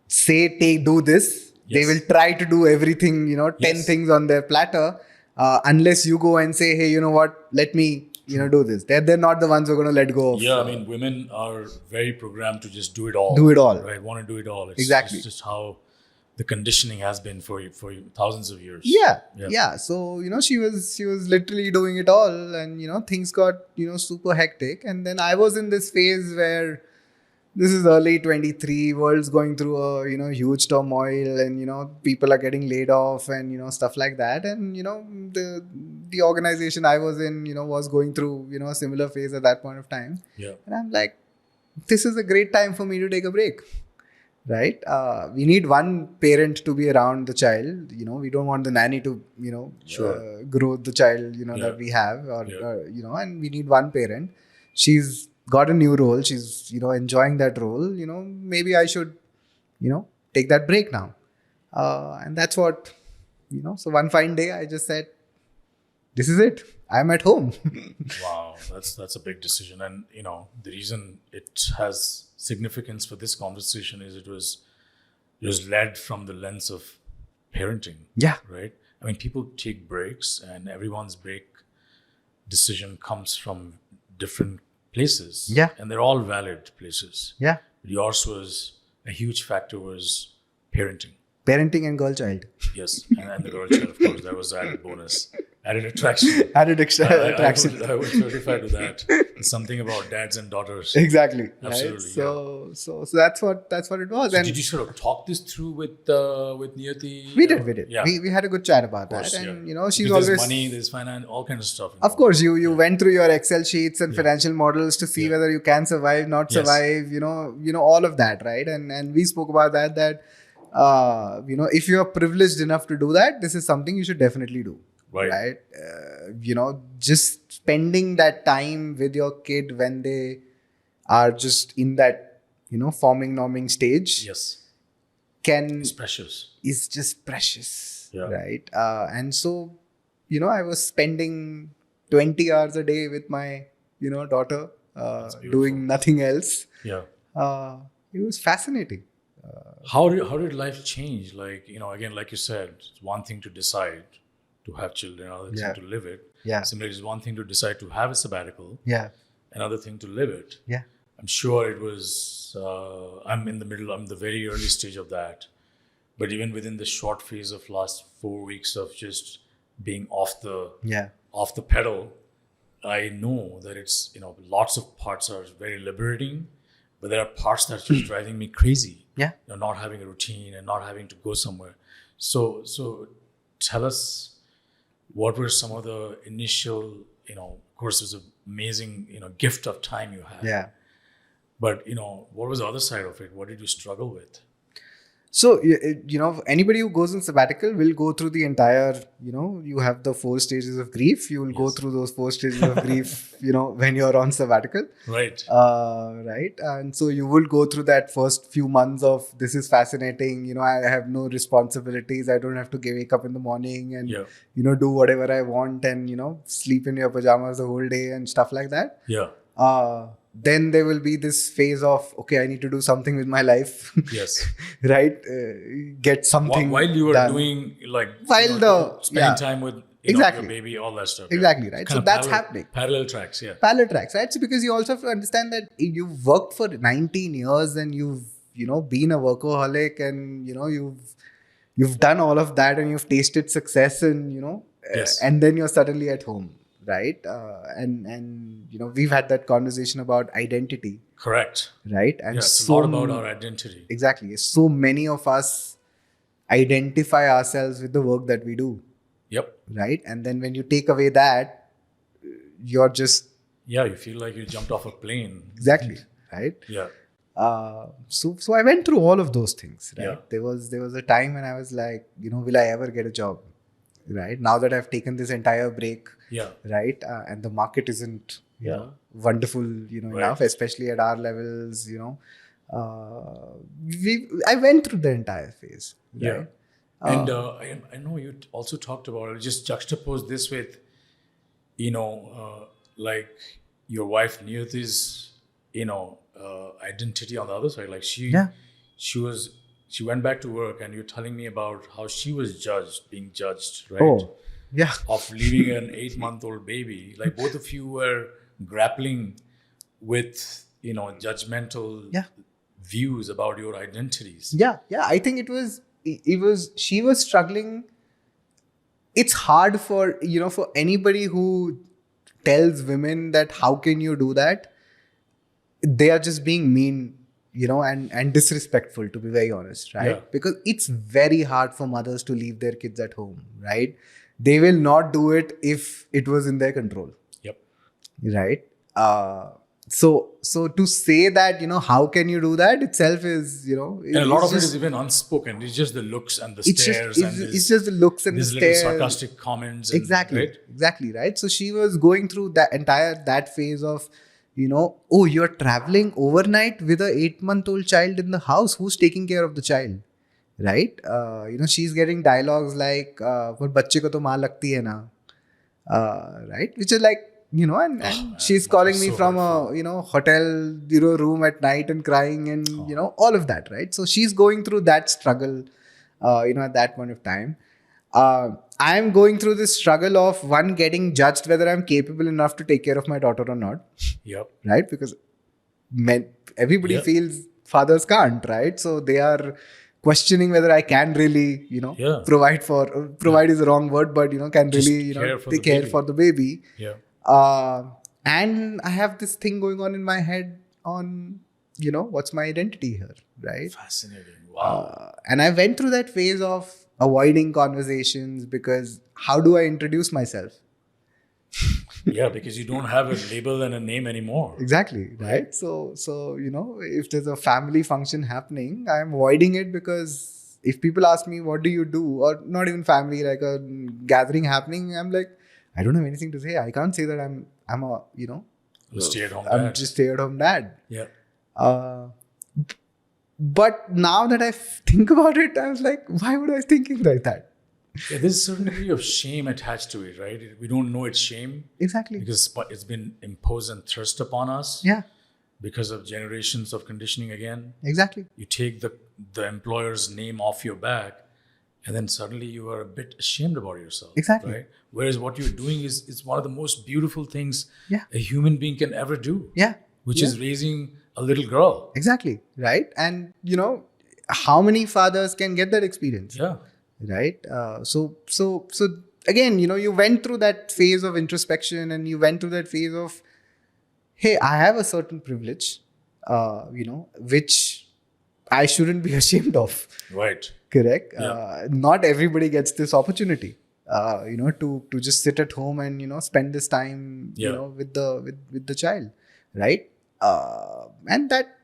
say, do this. They Yes. will try to do everything, 10 Yes. things on their platter, unless you go and say, hey, you know what, let me, do this. They're not the ones who are going to let go of. Yeah, I mean, women are very programmed to just do it all. Do it all. Right? Want to do it all. It's Exactly. just how the conditioning has been for thousands of years. Yeah. So, she was literally doing it all, and, things got, super hectic. And then I was in this phase where this is early 23, world's going through a, huge turmoil, and, people are getting laid off and, stuff like that. And, the organization I was in, was going through, a similar phase at that point of time. Yeah. And I'm like, this is a great time for me to take a break. Right? We need one parent to be around the child. We don't want the nanny to, Sure. grow the child, that we have, and we need one parent. She's got a new role. She's, enjoying that role. Maybe I should, take that break now. And that's what, so one fine day I just said, this is it. I'm at home. Wow, that's a big decision. And the reason it has significance for this conversation is it was led from the lens of parenting. Yeah. Right? I mean, people take breaks, and everyone's break decision comes from different places. Yeah. And they're all valid places. Yeah. Yours was a huge factor was parenting. Parenting and girl child. Yes, and the girl child, of course, that was the added bonus, added attraction. Added attraction. I would certify to that. It's something about dads and daughters. Exactly. Absolutely. Right? So that's what it was. So and did you sort of talk this through with Niyati? we did. Yeah. We had a good chat about Of course, that. And yeah. she's Because always there's money, there's finance, all kinds of stuff. Of course, you went through your Excel sheets and financial models to see Yeah. whether you can survive, not Yes. survive, all of that, right? And we spoke about that if you are privileged enough to do that, this is something you should definitely do. Right. Just spending that time with your kid when they are just in that, forming, norming stage. Yes. It's Precious. Is just precious. Yeah. Right. And so, I was spending 20 hours a day with my, daughter, doing nothing else. Yeah. It was fascinating. How did life change? Like, again, like you said, it's one thing to decide to have children, another thing to live it. Yeah. Similarly, it's one thing to decide to have a sabbatical, Yeah. another thing to live it. Yeah. I'm sure it was, I'm the very early stage of that. But even within the short phase of last 4 weeks of just being off the pedal, I know that it's, lots of parts are very liberating, but there are parts that are just driving me crazy. Yeah. Not having a routine and not having to go somewhere. So tell us, what were some of the initial, of course, it was an amazing, gift of time you had. Yeah. But, what was the other side of it? What did you struggle with? So, anybody who goes on sabbatical will go through the entire, you have the 4 stages of grief. You will go through those 4 stages of grief, when you're on sabbatical. Right. Right. And so you will go through that first few months of, this is fascinating. I have no responsibilities. I don't have to wake up in the morning and, do whatever I want and, sleep in your pajamas the whole day and stuff like that. Yeah. Then there will be this phase of, okay, I need to do something with my life. Yes. Right? Get something While you were done. doing, like, yeah. spending time with Exactly. your baby, all that stuff. Exactly, right? Kind So of that's happening. Parallel tracks, yeah. Parallel tracks, right? So because you also have to understand that you've worked for 19 years and you've, been a workaholic and, you've done all of that and you've tasted success and, Yes. and then you're suddenly at home. Right. And we've had that conversation about identity. Correct. Right. And it's a lot about our identity. Exactly. So many of us identify ourselves with the work that we do. Yep. Right. And then when you take away that, you're just. Yeah. You feel like you jumped off a plane. Exactly. Right. Yeah. So I went through all of those things. Right. Yeah. There was a time when I was like, will I ever get a job? Right. Now that I've taken this entire break. Yeah. Right. And the market isn't, wonderful, enough, especially at our levels, I went through the entire phase. Right? Yeah. And I know you also talked about it, just juxtapose this with, like your wife Niyati's identity on the other side. Like she went back to work, and you're telling me about how she was being judged, right? Oh, yeah. Of leaving an 8-month-old baby. Like both of you were grappling with, judgmental views about your identities. Yeah. I think she was struggling. It's hard for anybody who tells women that how can you do that? They are just being mean, and disrespectful, to be very honest, right? Yeah. Because it's very hard for mothers to leave their kids at home, right? They will not do it if it was in their control. Yep. Right? So to say that, how can you do that itself is, and a lot of it is even unspoken. It's just the looks and the stares. It's just the looks and the these stares. Little sarcastic comments. Exactly, right? So she was going through that phase of, oh, you're traveling overnight with a 8-month-old child in the house. Who's taking care of the child? Right? She's getting dialogues like, "Par bacche ko to maan lagti hai na." Right? Which is like, and she's calling me from hurtful. A hotel, room at night and crying and, all of that, right? So she's going through that struggle, at that point of time. I'm going through this struggle of getting judged whether I'm capable enough to take care of my daughter or not. Yep. Right? Because everybody feels fathers can't, right? So they are questioning whether I can really, provide is the wrong word, but, can Just really, take care for the baby. Yeah. And I have this thing going on in my head on, what's my identity here, right? Fascinating. Wow. And I went through that phase of avoiding conversations because how do I introduce myself? Yeah, because you don't have a label and a name anymore. Exactly, right? So if there's a family function happening, I'm avoiding it because if people ask me, what do you do? Or not even family, like a gathering happening, I'm like, I don't have anything to say. I can't say that I'm a, stay-at-home I'm dad. just stay-at-home dad. Yeah. But now that I think about it, I was like, why would I be thinking like that? Yeah, there's a certain degree of shame attached to it, right? We don't know it's shame. Exactly. Because it's been imposed and thrust upon us. Yeah. Because of generations of conditioning again. Exactly. You take the employer's name off your back, and then suddenly you are a bit ashamed about yourself. Exactly. Right? Whereas what you're doing is one of the most beautiful things a human being can ever do. Yeah. Which is raising a little girl. Exactly. Right. And, how many fathers can get that experience? Yeah. Right. So again, you went through that phase of introspection and you went through that phase of, hey, I have a certain privilege, which I shouldn't be ashamed of. Right. Correct. Yeah. Not everybody gets this opportunity, to just sit at home and, spend this time, with the child. Right. And that,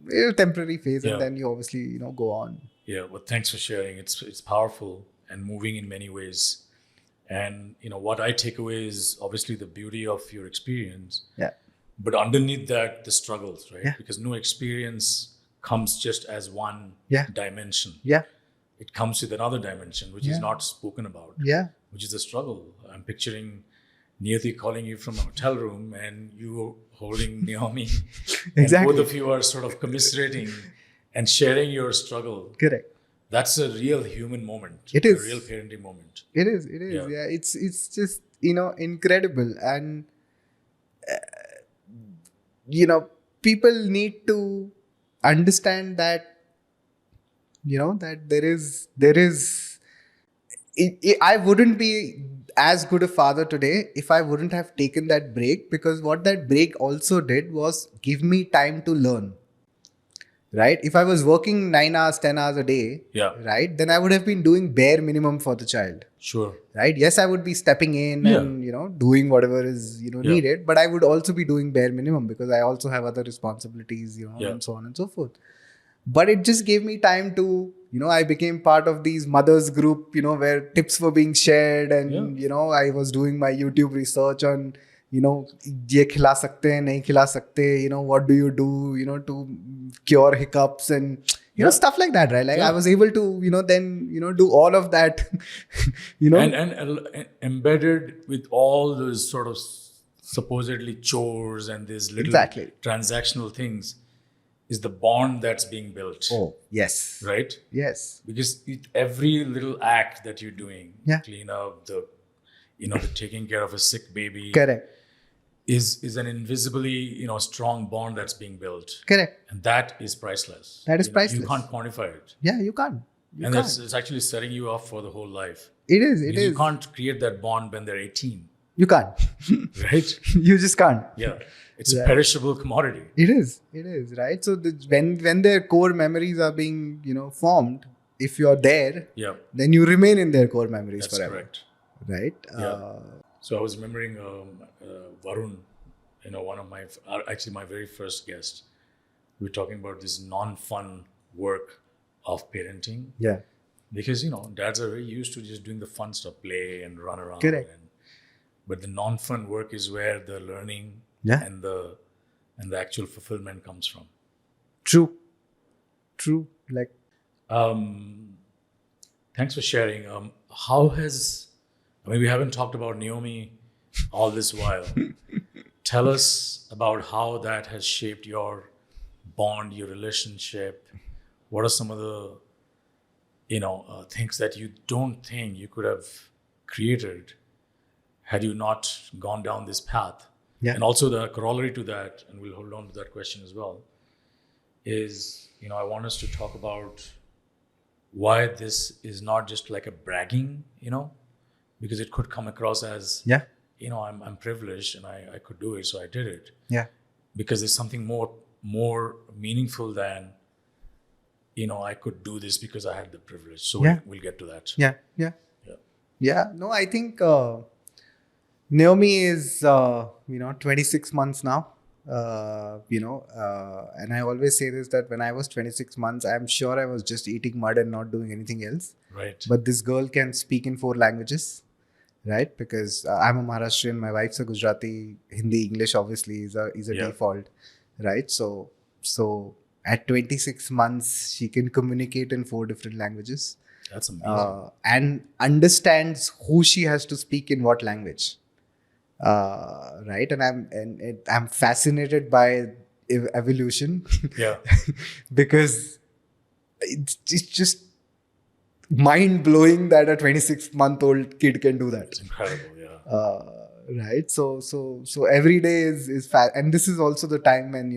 is a temporary phase and then you obviously, go on. Yeah, well, thanks for sharing. It's powerful and moving in many ways. And, what I take away is obviously the beauty of your experience. Yeah. But underneath that, the struggles, right? Yeah. Because no experience comes just as one dimension. Yeah. It comes with another dimension, which is not spoken about. Yeah. Which is the struggle. I'm picturing Niyati calling you from a hotel room and you holding Naomi. Exactly. And both of you are sort of commiserating and sharing your struggle. Correct. That's a real human moment. It is. A real parenting moment. It is. Yeah. It's just, incredible. And, people need to understand that, that there is, I wouldn't be as good a father today if I wouldn't have taken that break, because what that break also did was give me time to learn. Right? If I was working 9 hours, 10 hours a day, right, then I would have been doing bare minimum for the child. Sure. Right? Yes, I would be stepping in and, doing whatever is, needed, but I would also be doing bare minimum because I also have other responsibilities, and so on and so forth. But it just gave me time to, I became part of these mothers group, where tips were being shared and, I was doing my YouTube research on, ये खिला सकते हैं नहीं खिला सकते, what do you do, to cure hiccups and stuff like that, right? Like I was able to then do all of that. And embedded with all those sort of supposedly chores and these little Exactly. transactional things is the bond that's being built. Oh, yes. Right? Yes. Because every little act that you're doing, Yeah. clean up, the taking care of a sick baby, Correct. is an invisibly strong bond that's being built, Correct. and that is priceless. That is priceless. You can't quantify it, Yeah, you can't. You and can't. it's actually setting you up for the whole life. It is. It Because is. you can't create that bond when they're 18, You can't. right? You just can't. Yeah, it's a perishable commodity. It is. It is, right? So when their core memories are being, formed, if you're there, Yeah, then you remain in their core memories that's forever. correct. Right? Yeah. So I was remembering Varun, one of actually my very first guest. We were talking about this non-fun work of parenting. Yeah. Because, dads are very used to just doing the fun stuff, play and run around. Correct. But the non-fun work is where the learning Yeah. and the actual fulfillment comes from. True. True. Like, Thanks for sharing. We haven't talked about Naomi all this while. Tell us about how that has shaped your bond, your relationship. What are some of the, things that you don't think you could have created had you not gone down this path? Yeah. And also the corollary to that, and we'll hold on to that question as well, is, I want us to talk about why this is not just like a bragging, because it could come across as, yeah. I'm privileged and I could do it, so I did it. Yeah. Because there's something more meaningful than, I could do this because I had the privilege. So Yeah. we'll get to that. Yeah. Yeah. Yeah. Yeah. No, I think Naomi is, 26 months now. And I always say this, that when I was 26 months, I'm sure I was just eating mud and not doing anything else. Right. But this girl can speak in 4 languages, right? Because I'm a Maharashtrian, my wife's a Gujarati, Hindi, English obviously is a Yeah. default, right? So at 26 months, she can communicate in 4 different languages. That's amazing. And understands who she has to speak in what language. Right, and I'm fascinated by evolution. Yeah. Because it's just mind blowing that a 26-month-old kid can do that. It's incredible. Yeah. Right. So every day is and this is also the time when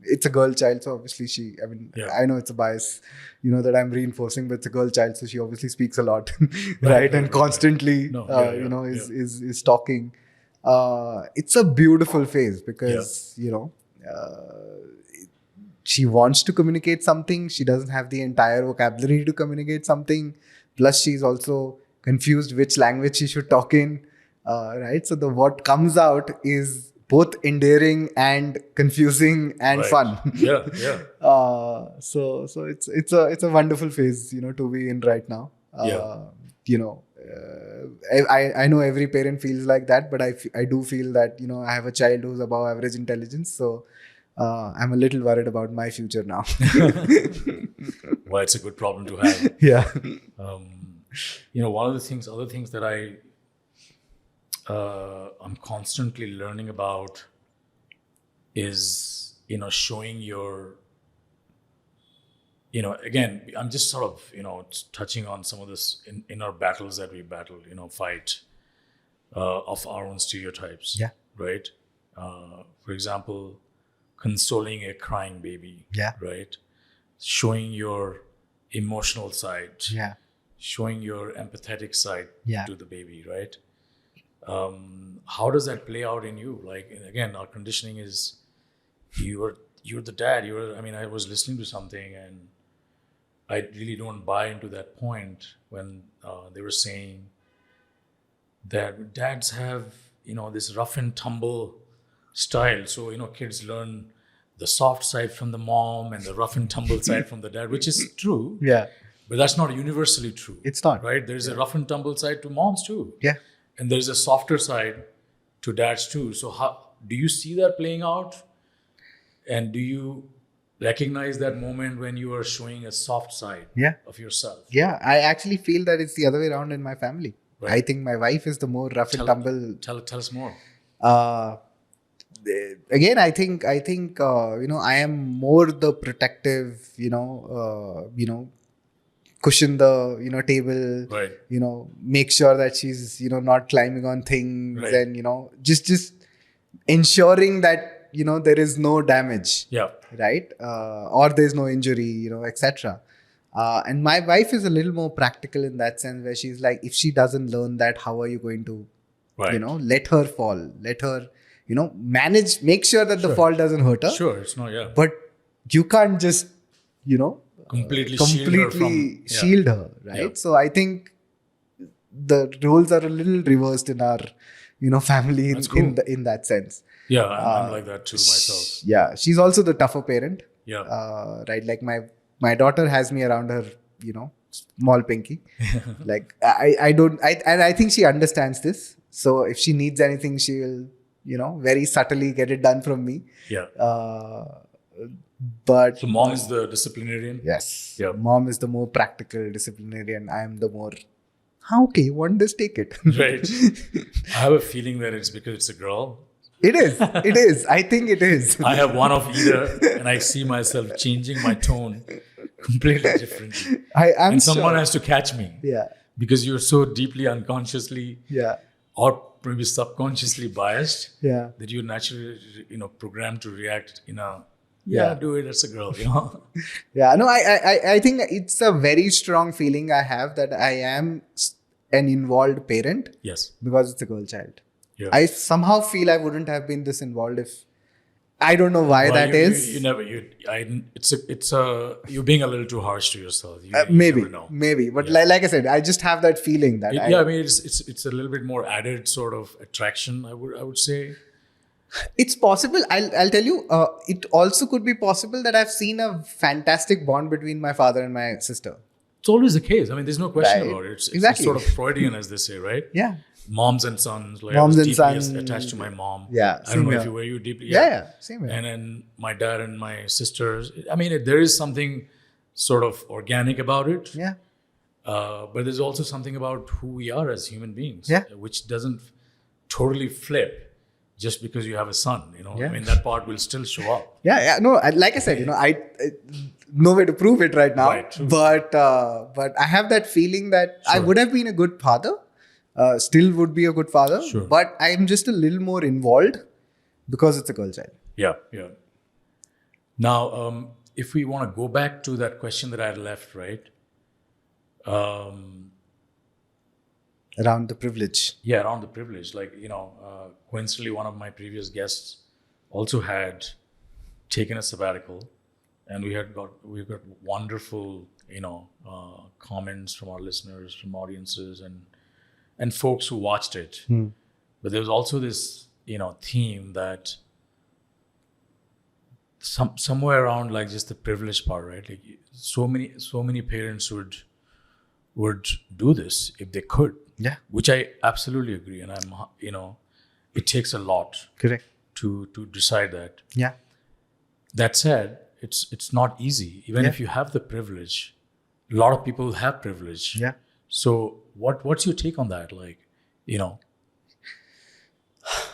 it's a girl child, so obviously Yeah. I know it's a bias that I'm reinforcing, but it's a girl child, so she obviously speaks a lot. Right, right, and right. constantly No, is talking. It's a beautiful phase because she wants to communicate something, she doesn't have the entire vocabulary to communicate something, plus she's also confused which language she should talk in. Right, so what comes out is both endearing and confusing and Right. fun. Yeah. Yeah. So it's a wonderful phase to be in right now. I know every parent feels like that, but I do feel that I have a child who's above average intelligence, so I'm a little worried about my future now. Well, it's a good problem to have. Yeah. One of the other things that I'm constantly learning about is, showing your, again, I'm just sort of, touching on some of this in our battles that we battle, fight of our own stereotypes. Yeah. Right. For example, consoling a crying baby. Yeah. Right. Showing your emotional side. Yeah. Showing your empathetic side Yeah. to the baby. Right. How does that play out in you? Like, again, our conditioning is you're the dad. I was listening to something and I really don't buy into that point when they were saying that dads have, this rough and tumble style. So, kids learn the soft side from the mom and the rough and tumble side from the dad, which is true. Yeah. But that's not universally true. It's not. Right? There's a rough and tumble side to moms too. Yeah. And there's a softer side to dads too. So how do you see that playing out? And do you recognize that moment when you are showing a soft side Yeah. of yourself? Yeah. I actually feel that it's the other way around in my family. Right. I think my wife is the more rough and tumble. Tell us more. Uh, Again, I think I am more the protective, cushion the table, Right. make sure that she's not climbing on things, Right. and just ensuring that there is no damage, Yeah. right, or there's no injury, etc. And my wife is a little more practical in that sense, where she's like, if she doesn't learn that, how are you going to Right. let her fall, let her manage, make sure that the Sure. fall doesn't hurt her. Sure. It's not. Yeah. But you can't just Completely shield her from. Yeah. shield her, right? Yeah. So I think the roles are a little reversed in our family That's cool. in that sense. Yeah. I'm like that too myself. Yeah, she's also the tougher parent. Yeah. Right, like my daughter has me around her, small pinky. Like I don't, and I think she understands this. So if she needs anything, she will very subtly get it done from me. Yeah. But So mom is the disciplinarian. yes, Yeah. mom is the more practical disciplinarian. I am the more, okay, you want this, take it. Right. I have a feeling that it's because it's a girl. It is. I think it is. I have one of either, and I see myself changing my tone completely differently. I am And someone sure. has to catch me. Yeah. Because you're so deeply unconsciously Yeah. or maybe subconsciously biased Yeah. that you're naturally, programmed to react in a, Yeah. do it, it's a girl, Yeah, no, I think it's a very strong feeling I have that I am an involved parent Yes. because it's a girl child. Yeah. I somehow feel I wouldn't have been this involved if I don't know why Well, that is. You never. You're being a little too harsh to yourself. You Maybe, never know. maybe, but like I said, I just have that feeling that I mean, it's a little bit more added sort of attraction. I would say. it's possible. I'll tell you. It also could be possible that I've seen a fantastic bond between my father and my sister. It's always the case. I mean, there's no question Right. about it. It's Exactly. sort of Freudian, as they say, right? Yeah. Moms and sons. Like Moms I was and deeply sons. attached to my mom. Yeah, I same don't know here. if you were deeply. Yeah, same here. And then my dad and my sisters. I mean, there is something sort of organic about it. Yeah. But there's also something about who we are as human beings, Yeah. which doesn't totally flip just because you have a son. Yeah. I mean, that part will still show up. Yeah. No, like I said, I no way to prove it right now. Right, true. But I have that feeling that I would have been a good father. Still would be a good father. Sure. But I'm just a little more involved because it's a girl child. Yeah. Now, if we want to go back to that question that I had left, right? Around the privilege. Yeah, around the privilege. Like, coincidentally, one of my previous guests also had taken a sabbatical, and we've got wonderful, comments from our listeners, from audiences, and folks who watched it. But there was also this, theme that somewhere around like just the privilege part, right? Like so many parents would do this if they could. Yeah. Which I absolutely agree, and I'm, it takes a lot Correct. to decide that. Yeah. That said, it's not easy. Even if you have the privilege, a lot of people have privilege. Yeah. So what's your take on that? Like,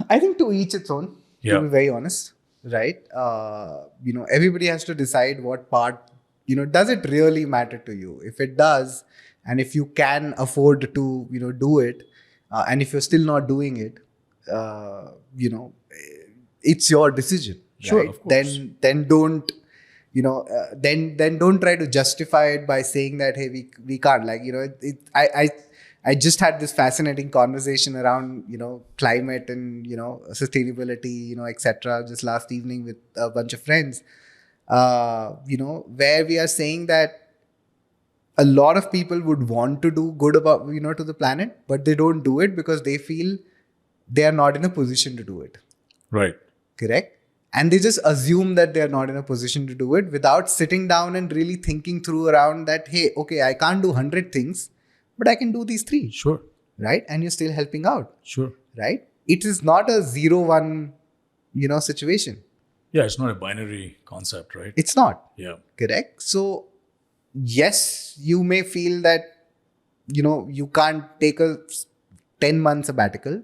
I think to each its own, Yeah. to be very honest, right? Everybody has to decide what part, does it really matter to you? If it does, and if you can afford to, do it, and if you're still not doing it, it's your decision. Sure, right? of course. Then don't, then don't try to justify it by saying that, hey, we can't. Like, I just had this fascinating conversation around, climate and, sustainability, etc. just last evening with a bunch of friends, where we are saying that a lot of people would want to do good about, to the planet, but they don't do it because they feel they are not in a position to do it. right. Correct? And they just assume that they are not in a position to do it without sitting down and really thinking through around that, hey, okay, I can't do 100 things, but I can do these 3. Sure. Right? And you're still helping out. Sure. Right? It is not a 0-1, situation. Yeah, it's not a binary concept, right? It's not. Yeah. Correct? So, yes, you may feel that, you can't take a 10-month sabbatical,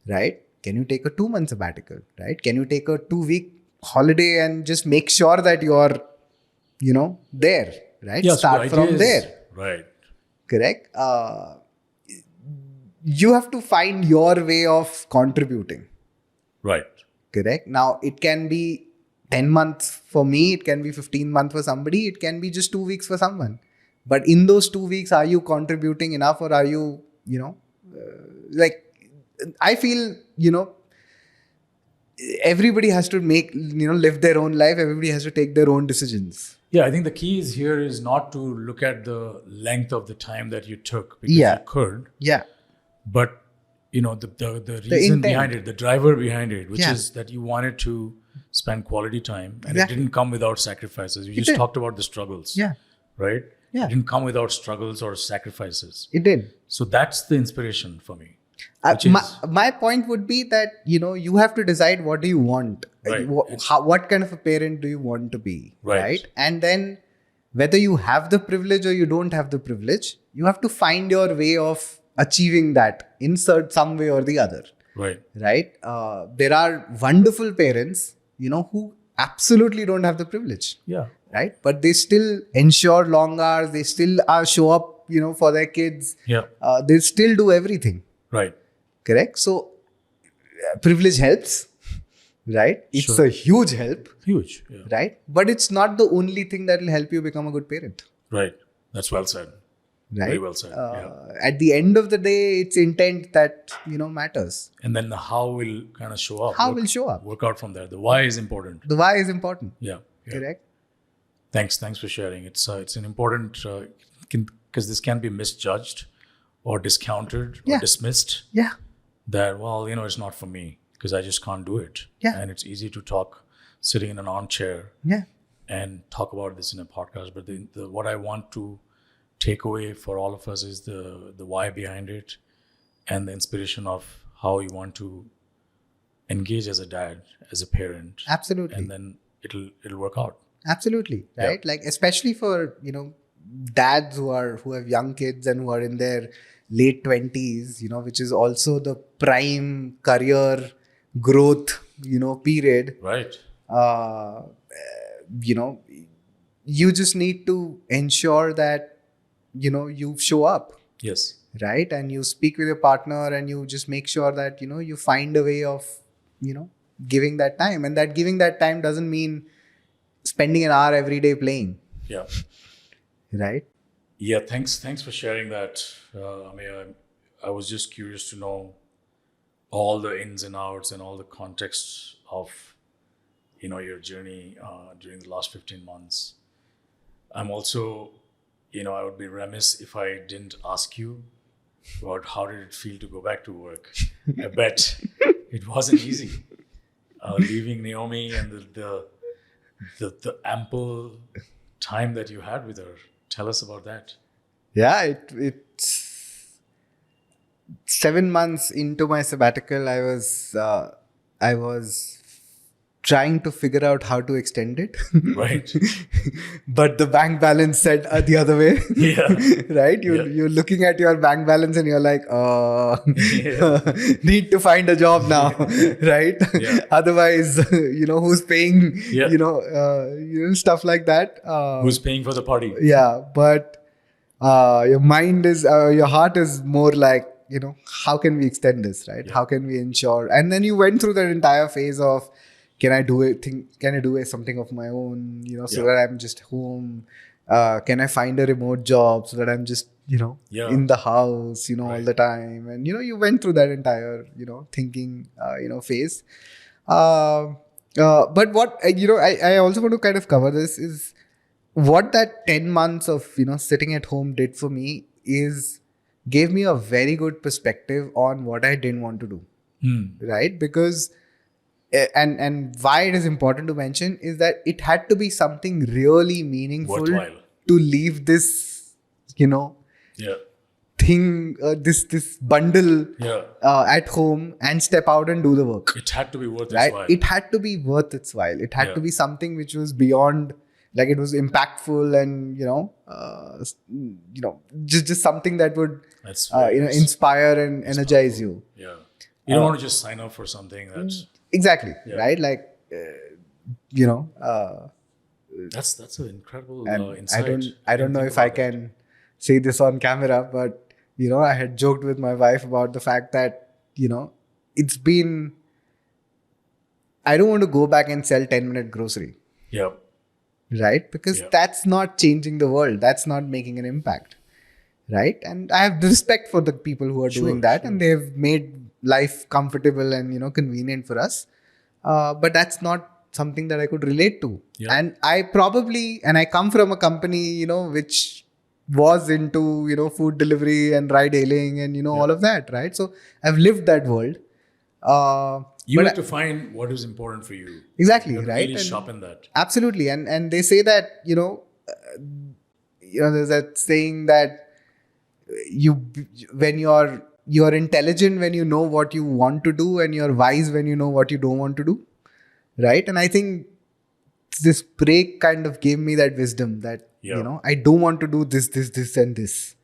right? can you take a 2-month sabbatical, right? Can you take a 2-week holiday and just make sure that you're, there, right? Yeah, so Start the from idea is- there, Right. correct? You have to find your way of contributing, Right. correct? Now, it can be 10 months for me, it can be 15 months for somebody, it can be just 2 weeks for someone. But in those 2 weeks, are you contributing enough, or are you, I feel, everybody has to live their own life. Everybody has to take their own decisions. Yeah, I think the key is here is not to look at the length of the time that you took, because Yeah. you could, Yeah. but the reason intent. behind it, the driver behind it, which Yeah. is that you wanted to spend quality time, and Exactly. it didn't come without sacrifices. You just did. talked about the struggles. Yeah. Right? Yeah. It didn't come without struggles or sacrifices. It did. So that's the inspiration for me. Which is, My point would be that, you have to decide what do you want. Right. What kind of a parent do you want to be, Right. right? And then whether you have the privilege or you don't have the privilege, you have to find your way of achieving that in some way or the other, right. right? There are wonderful parents, who absolutely don't have the privilege, Yeah. right? But they still ensure long hours. They still show up, for their kids. Yeah. They still do everything. Right. Correct. So privilege helps, right? It's Sure. a huge help, Huge. Yeah. right? But it's not the only thing that will help you become a good parent, Right. That's well said. right? Very well said. Yeah. At the end of the day, it's intent that, matters. And then the how will kind of show up. How will show up. Work out from there. The why is important. The why is important, Yeah. Yeah. correct? Thanks for sharing. It's an important because this can be misjudged or discounted or Yeah. dismissed. Yeah. That it's not for me because I just can't do it. Yeah. And it's easy to talk sitting in an armchair Yeah. and talk about this in a podcast. But what I want to take away for all of us is the why behind it and the inspiration of how you want to engage as a dad, as a parent. Absolutely. And then it'll work out. Absolutely. Right. Yeah. Like, especially for, dads who have young kids and who are in their late 20s, which is also the prime career growth, period. Right. You just need to ensure that, you show up, Yes. right? And you speak with your partner and you just make sure that, you find a way of, giving that time. And that giving that time doesn't mean spending an hour every day playing, Yeah. right? Yeah. Thanks for sharing that, Ameya. I was just curious to know all the ins and outs and all the context of, your journey during the last 15 months. I'm also, I would be remiss if I didn't ask you about how did it feel to go back to work. I bet it wasn't easy. Leaving Naomi and the ample time that you had with her. Tell us about that. Yeah, it's 7 months into my sabbatical. I was trying to figure out how to extend it. Right. But the bank balance said the other way. Yeah. Right? You're looking at your bank balance and you're like, need to find a job now. Right? Yeah. Otherwise, who's paying, Yeah. stuff like that. Who's paying for the party? Yeah, but your heart is more like, how can we extend this, right? Yeah. How can we ensure? And then you went through that entire phase of, can I do something of my own, so Yeah. that I'm just home? Can I find a remote job so that I'm just, Yeah. in the house, all Right. the time? And, you went through that entire, thinking, phase. But what, I also want to kind of cover this is what that 10 months of, sitting at home did for me is gave me a very good perspective on what I didn't want to do. Right? Because, and why it is important to mention is that it had to be something really meaningful Worthwhile. to leave this, Yeah. thing, this bundle Yeah. at home and step out and do the work. It had to be worth its Right? while. It had to be worth its while. It had Yeah. to be something which was beyond, like it was impactful and, just something that would, That's very nice. inspire and energize you. Yeah. You don't want to just sign up for something that's Exactly, Yeah. right? Like, that's an incredible and insight. I don't didn't know think if I about that. can say this on camera, but I had joked with my wife about the fact that it's been. I don't want to go back and sell 10-minute grocery, Yeah. right? Because Yeah. that's not changing the world. That's not making an impact, right? And I have the respect for the people who are doing that, and they've made life comfortable and convenient for us. But that's not something that I could relate to. Yeah. And I come from a company which was into food delivery and ride hailing and all of that, right? So I've lived that world. You But have to find what is important for you. Exactly, You have to right? really And sharpen that. absolutely, and they say that there's that saying that you when you're intelligent when you know what you want to do, and you're wise when you know what you don't want to do, right? And I think this break kind of gave me that wisdom that Yeah. I don't want to do this and this.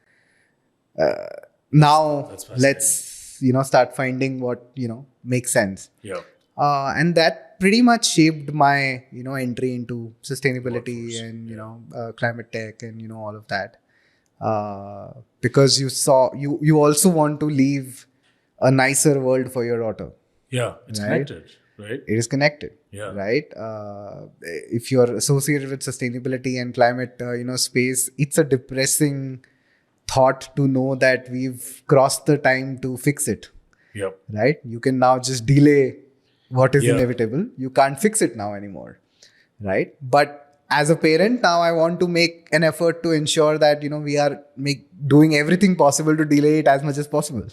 Now That's fascinating. let's start finding what makes sense. Yeah. And that pretty much shaped my entry into sustainability Workforce, and climate tech and all of that, because you also want to leave a nicer world for your daughter. Yeah. It's Right. connected, right? It is connected. Yeah. Right. If you're associated with sustainability and climate space, it's a depressing thought to know that we've crossed the time to fix it. Yep. Right? You can now just delay what is Yeah. inevitable. You can't fix it now anymore. Right? But as a parent, now I want to make an effort to ensure that we are doing everything possible to delay it as much as possible.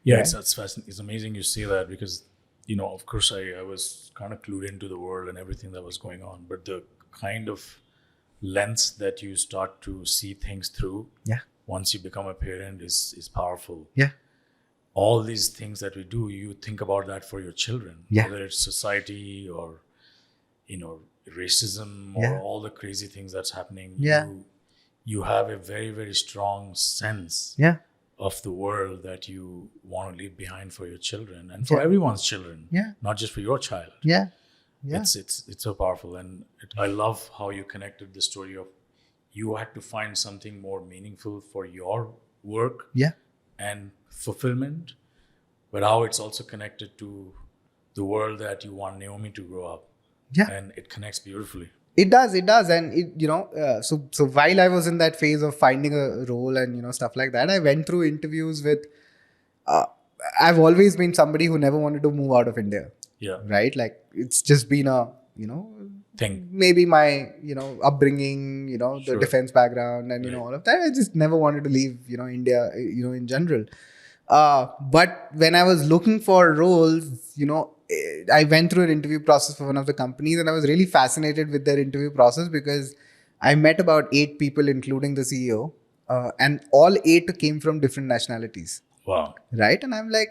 Yeah, Right? it's fascinating. It's amazing you say that because, of course, I was kind of clued into the world and everything that was going on, but the kind of lens that you start to see things through Yeah. once you become a parent is powerful. Yeah. All these things that we do, you think about that for your children, Yeah. whether it's society or, racism or Yeah. all the crazy things that's happening. Yeah. You have a very, very strong sense Yeah. of the world that you want to leave behind for your children and for everyone's children, Yeah. not just for your child. Yeah. Yeah. It's so powerful, and I love how you connected the story of you had to find something more meaningful for your work Yeah. and fulfillment, but how it's also connected to the world that you want Naomi to grow up. Yeah. And it connects beautifully. It does, and so while I was in that phase of finding a role and stuff like that, I went through interviews with. I've always been somebody who never wanted to move out of India, Yeah. right? Like it's just been a Thing. maybe my upbringing, the Sure. defense background and Right. all of that. I just never wanted to leave India in general. But when I was looking for roles, I went through an interview process for one of the companies, and I was really fascinated with their interview process because I met about 8 people, including the CEO, and all 8 came from different nationalities, Wow. right? And I'm like,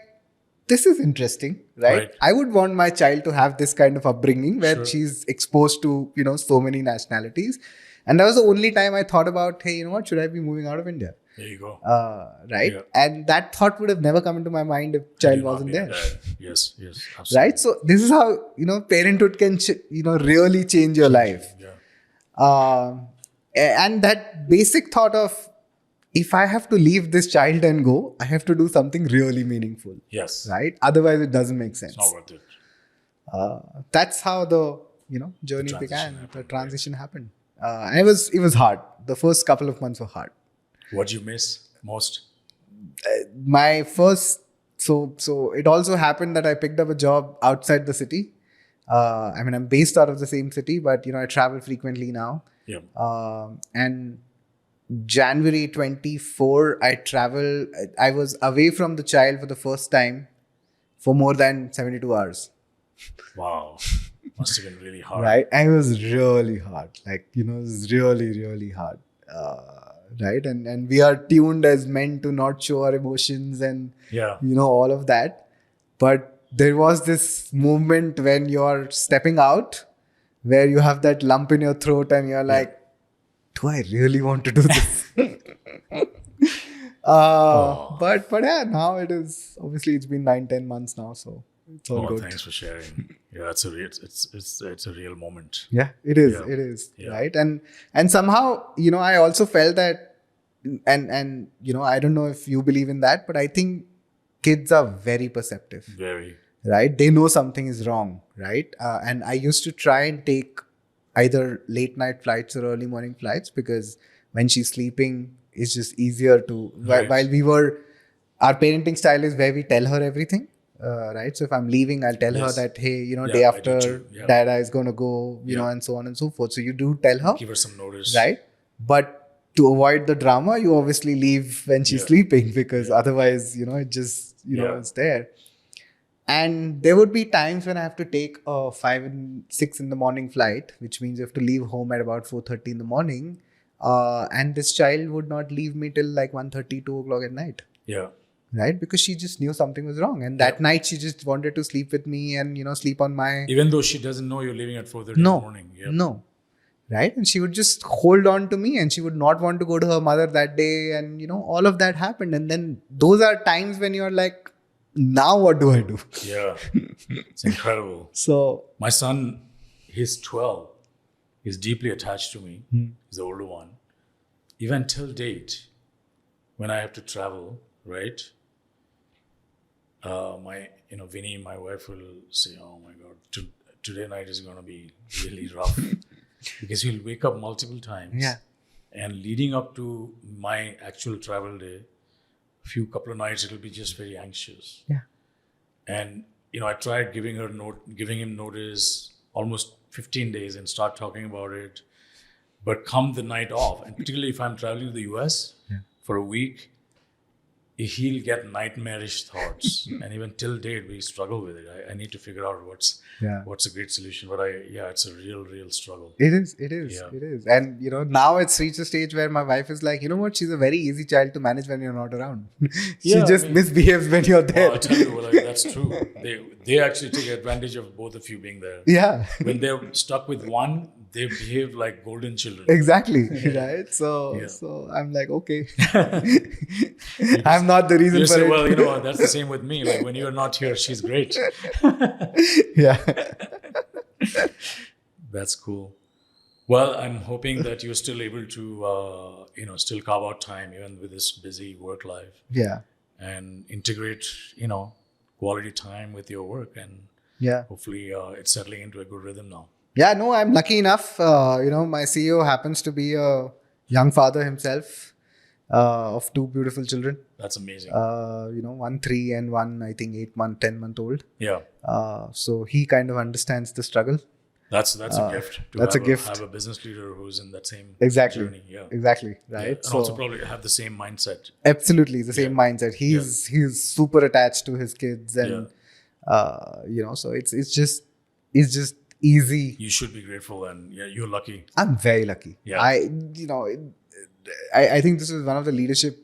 this is interesting, right? Right. I would want my child to have this kind of upbringing where Sure. she's exposed to so many nationalities. And that was the only time I thought about, hey, what, should I be moving out of India? There you go. Right? Yeah. And that thought would have never come into my mind if child You not wasn't being a there. dad. Yes. Absolutely. Right? So this is how parenthood can really change your life. Yeah. And that basic thought of, if I have to leave this child and go, I have to do something really meaningful. Yes. Right? Otherwise, it doesn't make sense. It's not worth it. That's how the journey transition began. happened, The transition happened. And it was hard. The first couple of months were hard. What do you miss most? My first so it also happened that I picked up a job outside the city. I'm based out of the same city, but I travel frequently now. Yeah. And January 24, I was away from the child for the first time for more than 72 hours. Wow. Must have been really hard. Right? And it was really hard. Like, it was really, really hard. Right? And we are tuned as men to not show our emotions and, Yeah. all of that. But there was this movement when you're stepping out where you have that lump in your throat and you're like, do I really want to do this? But yeah, now it is, obviously it's been 9-10 months now, so it's all good. Thanks for sharing. Yeah, it's a real moment. Yeah, it is. Yeah. It is. Yeah. Right. And somehow, I also felt that, and I don't know if you believe in that, but I think kids are very perceptive. Very. Right. They know something is wrong. Right. And I used to try and take either late night flights or early morning flights, because when she's sleeping, it's just easier to, Right. while our parenting style is where we tell her everything. Right. So if I'm leaving, I'll tell her Yes. that, hey, Yeah, day I do after too. Yeah. Dada is going to go, Yeah. and so on and so forth. So you do tell her. Give her some notice. Right. But to avoid the drama, you obviously leave when she's Yeah. sleeping, because otherwise, it just, it's there. And there would be times when I have to take a 5 and 6 in the morning flight, which means you have to leave home at about 4:30 in the morning. And this child would not leave me till like 1:30, 2 o'clock at night. Yeah. Right? Because she just knew something was wrong. And that night she just wanted to sleep with me and, sleep on my... Even though she doesn't know you're leaving at 4:30 in the morning. Yeah. No. Right? And she would just hold on to me, and she would not want to go to her mother that day. And, all of that happened. And then those are times when you're like, now what do I do? Yeah. It's incredible. So My son, he's 12. He's deeply attached to me. He's the older one. Even till date, when I have to travel, right? Vinny, my wife will say, "Oh my God, today night is going to be really rough," because he'll wake up multiple times. Yeah. And leading up to my actual travel day, couple of nights, it'll be just very anxious. Yeah. And I tried giving him notice almost 15 days and start talking about it. But come the night off, and particularly if I'm traveling to the US for a week, he'll get nightmarish thoughts. And even till date, we struggle with it. I need to figure out what's a great solution. But it's a real struggle. It is. Yeah. It is. And, now it's reached a stage where my wife is like, you know what? She's a very easy child to manage when you're not around. She just misbehaves when you're there. Well, I'll tell you, that's true. They actually take advantage of both of you being there. Yeah. When they're stuck with one, they behave like golden children. Exactly. Right. So I'm like, okay. I'm not the reason You for say, it. well, that's the same with me. Like when you're not here, she's great. Yeah. That's cool. Well, I'm hoping that you're still able to, still carve out time even with this busy work life. Yeah. And integrate, quality time with your work, and hopefully it's settling into a good rhythm now. Yeah, no, I'm lucky enough. My CEO happens to be a young father himself of 2 beautiful children. That's amazing. One 3 and one, I think, 10-month old. Yeah. So he kind of understands the struggle. That's a gift. Have a business leader who's in that same journey. Yeah. Exactly. Right. Yeah. And also probably have the same mindset. Absolutely, the same mindset. He's super attached to his kids, and so it's just easy. You should be grateful, and you're lucky. I'm very lucky. Yeah. I think this is one of the leadership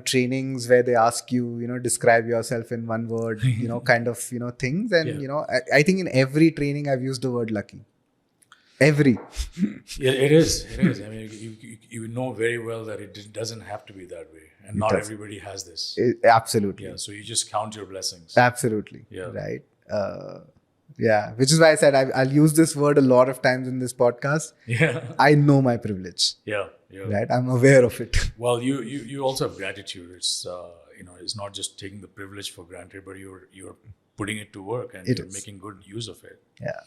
trainings where they ask you, describe yourself in one word, kind of, things. And, I think in every training I've used the word lucky. Every. Yeah, it is. I mean, you know very well that it doesn't have to be that way. And not everybody has this. Absolutely. Yeah. So you just count your blessings. Absolutely. Yeah. Right. Which is why I said I'll use this word a lot of times in this podcast. Yeah. I know my privilege. Yeah. Right. I'm aware of it. Well, you also have gratitude. It's it's not just taking the privilege for granted, but you're putting it to work, and you're making good use of it. Yeah.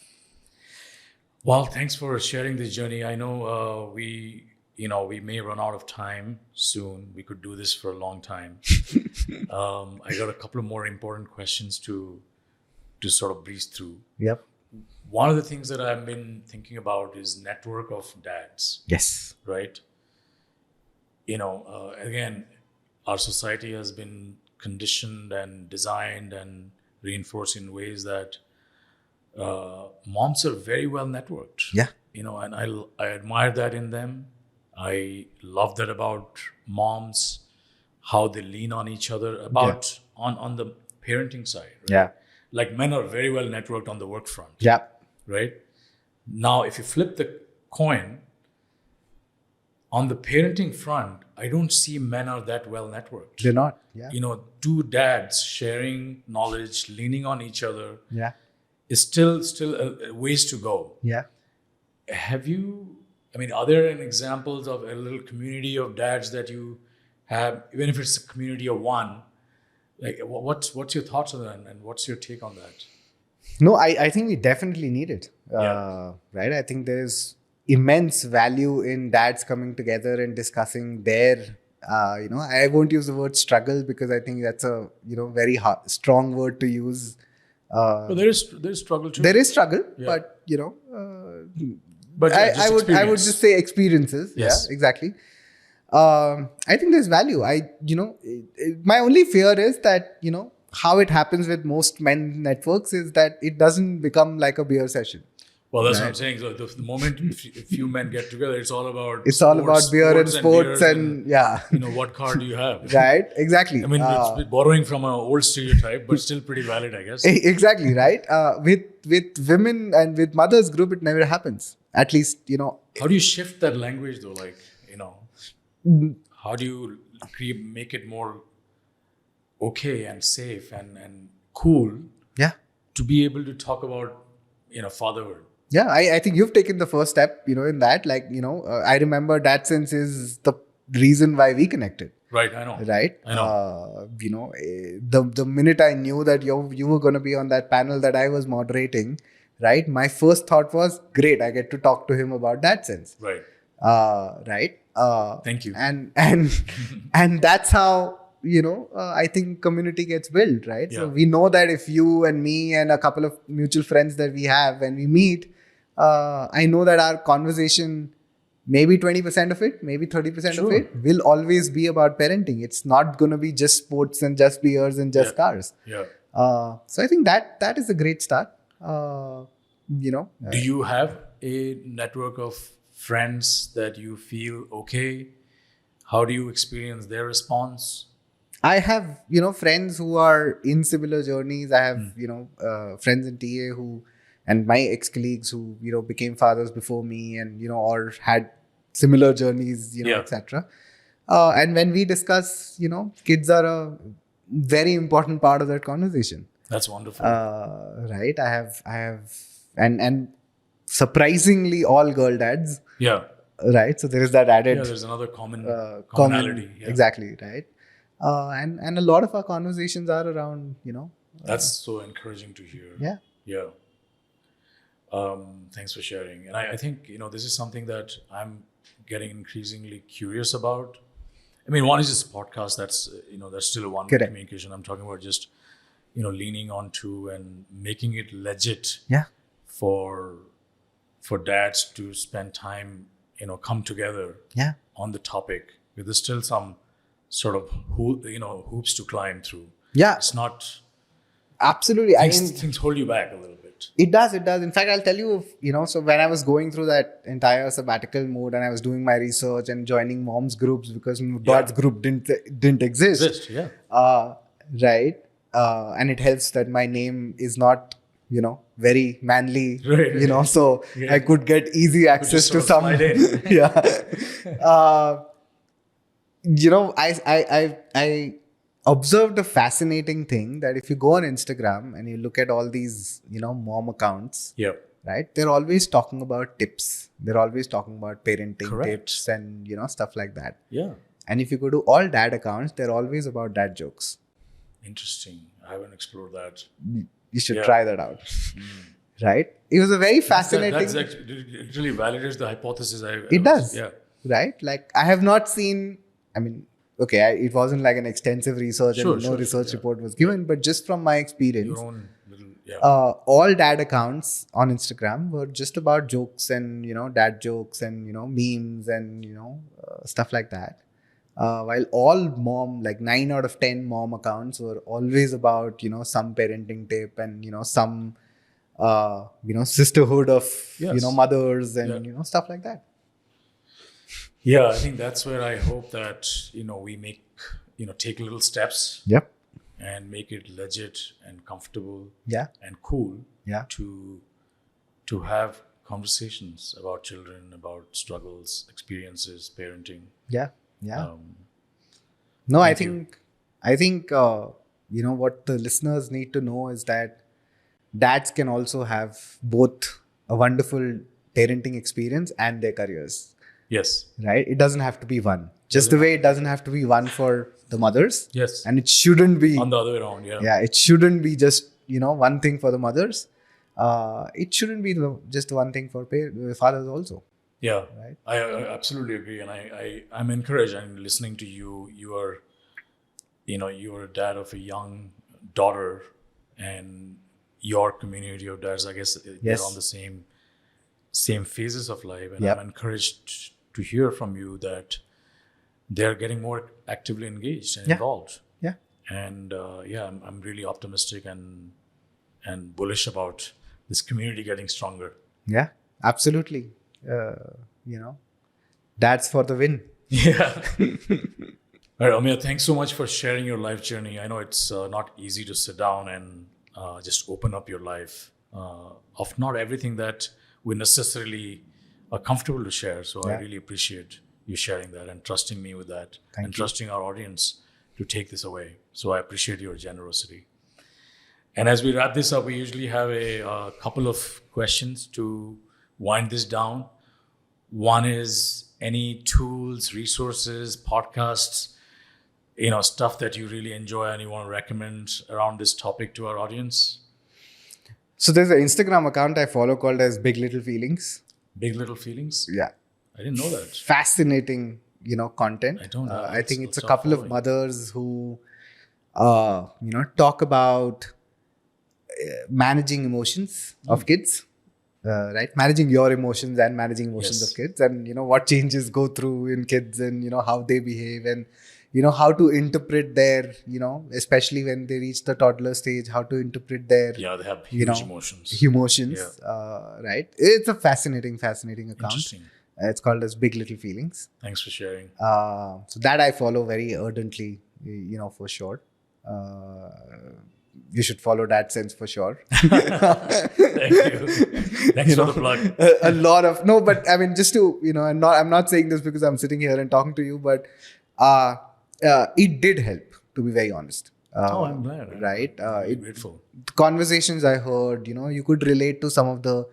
Well, thanks for sharing this journey. I know we may run out of time soon. We could do this for a long time. I got a couple of more important questions to sort of breeze through. Yep. One of the things that I've been thinking about is network of dads. Yes. Right? Again, our society has been conditioned and designed and reinforced in ways that moms are very well networked. Yeah. And I admire that in them. I love that about moms, how they lean on each other on the parenting side. Right? Yeah. Like men are very well networked on the work front. Yeah. Right? Now, if you flip the coin, on the parenting front, I don't see men are that well networked. They're not. Yeah. Two dads sharing knowledge, leaning on each other Yeah. is still a ways to go. Yeah. Have you? Are there any examples of a little community of dads that you have, even if it's a community of one? Like, what's your thoughts on that, and what's your take on that? No, I think we definitely need it. Yeah. Right? I think there's immense value in dads coming together and discussing their, I won't use the word struggle because I think that's a, very strong word to use. But there's struggle too. There is struggle, Yeah. but, But yeah, I would experience. just say experiences. Yes. Yeah, exactly. I think there's value. My only fear is that, how it happens with most men networks is that it doesn't become like a beer session. Well, that's what I'm saying. So the moment a few men get together, it's all about beer and sports and yeah. What car do you have? Right, exactly. It's borrowing from an old stereotype, but still pretty valid, I guess. Exactly, right. With women and with mothers group, it never happens. At least, How do you shift that language though? How do you make it more okay and safe and cool? Yeah. To be able to talk about, fatherhood. Yeah, I think you've taken the first step, in that. Like, I remember DadSense is the reason why we connected. Right, I know. Right? I know. The minute I knew that you were going to be on that panel that I was moderating, right? My first thought was, great, I get to talk to him about DadSense. Right. Right? Thank you. And that's how, I think community gets built, right? Yeah. So we know that if you and me and a couple of mutual friends that we have, when we meet, I know that our conversation, maybe 20% of it, maybe 30% of it will always be about parenting. It's not going to be just sports and just beers and just cars. Yeah. So I think that is a great start. Do you have a network of friends that you feel okay? How do you experience their response? I have, friends who are in similar journeys. I have, friends in TA and my ex-colleagues who, became fathers before me and, or had similar journeys, etc. And when we discuss, kids are a very important part of that conversation. That's wonderful. Right. I have, and surprisingly all girl dads. Yeah. Right. So there is that added. Yeah, there's another commonality. Yeah. Exactly. Right. And a lot of our conversations are around, That's so encouraging to hear. Yeah. Yeah. Thanks for sharing. And I think, this is something that I'm getting increasingly curious about. One is this podcast. That's still a one-way communication. I'm talking about just, leaning onto and making it legit. Yeah. For dads to spend time, come together. Yeah. On the topic. There's still some sort of hoops to climb through. Yeah. It's not. Absolutely. Things hold you back a little bit. It does. In fact, I'll tell you, so when I was going through that entire sabbatical mode and I was doing my research and joining mom's groups because dad's group didn't exist. Yeah. Right. And it helps that my name is not, very manly, right. So I could get easy access to some. Yeah. I observed a fascinating thing that if you go on Instagram and you look at all these, mom accounts, right? They're always talking about tips. They're always talking about parenting tips and, stuff like that. Yeah. And if you go to all dad accounts, they're always about dad jokes. Interesting. I haven't explored that. You should try that out. Right? It was a very fascinating. It really validates the hypothesis. It does. Yeah. Right? Like I have not seen, it wasn't like an extensive research and no research report was given, but just from my experience, your own little, all dad accounts on Instagram were just about jokes and, dad jokes and, memes and, stuff like that. While all mom, like 9 out of 10 mom accounts were always about, some parenting tip and, some, sisterhood of, mothers and, stuff like that. Yeah, I think that's where I hope that, we make, take little steps. Yep. And make it legit and comfortable. Yeah. And cool. Yeah. To have conversations about children, about struggles, experiences, parenting. Yeah. Um, No, Thank you. I think what the listeners need to know is that dads can also have both a wonderful parenting experience and their careers, yes. right? It doesn't have to be one. Just the way it doesn't have to be one for the mothers. Yes. And it shouldn't be. On the other way around, yeah. Yeah, it shouldn't be just one thing for the mothers. It shouldn't be just one thing for fathers also. Yeah, Right. I absolutely agree, and I'm encouraged. I'm listening to you. You are a dad of a young daughter, and your community of dads, I guess, Yes. they're on the same phases of life, and Yep. I'm encouraged to hear from you that they're getting more actively engaged and Yeah. involved. Yeah. And I'm really optimistic and bullish about this community getting stronger. Yeah, absolutely. Dads for the win. Yeah. All right, Ameya, thanks so much for sharing your life journey. I know it's not easy to sit down and just open up your life of not everything that we necessarily are comfortable to share. So I Yeah. really appreciate you sharing that and trusting me with that Thank and you. trusting our audience to take this away. So I appreciate your generosity. And as we wrap this up, we usually have a couple of questions to wind this down. One is any tools, resources, podcasts, stuff that you really enjoy and you want to recommend around this topic to our audience? So there's an Instagram account I follow called as Big Little Feelings. Big Little Feelings? Yeah. I didn't know that. Fascinating, content. I don't know. I think it's a Stop couple of following. mothers who, talk about managing emotions of kids, right? Managing your emotions and managing emotions Yes. of kids, and what changes go through in kids, and how they behave, and how to interpret their, especially when they reach the toddler stage, how to interpret their Yeah, they have huge emotions. emotions, right? It's a fascinating account. Interesting. It's called as Big Little Feelings. Thanks for sharing. So that I follow very ardently, for sure. You should follow DadSense for sure. Thank you. Thanks for the plug. A lot of but I mean, just to and I'm not saying this because I'm sitting here and talking to you, but it did help, to be very honest. I'm glad. Right? I'm grateful. The conversations I heard, you could relate to some of the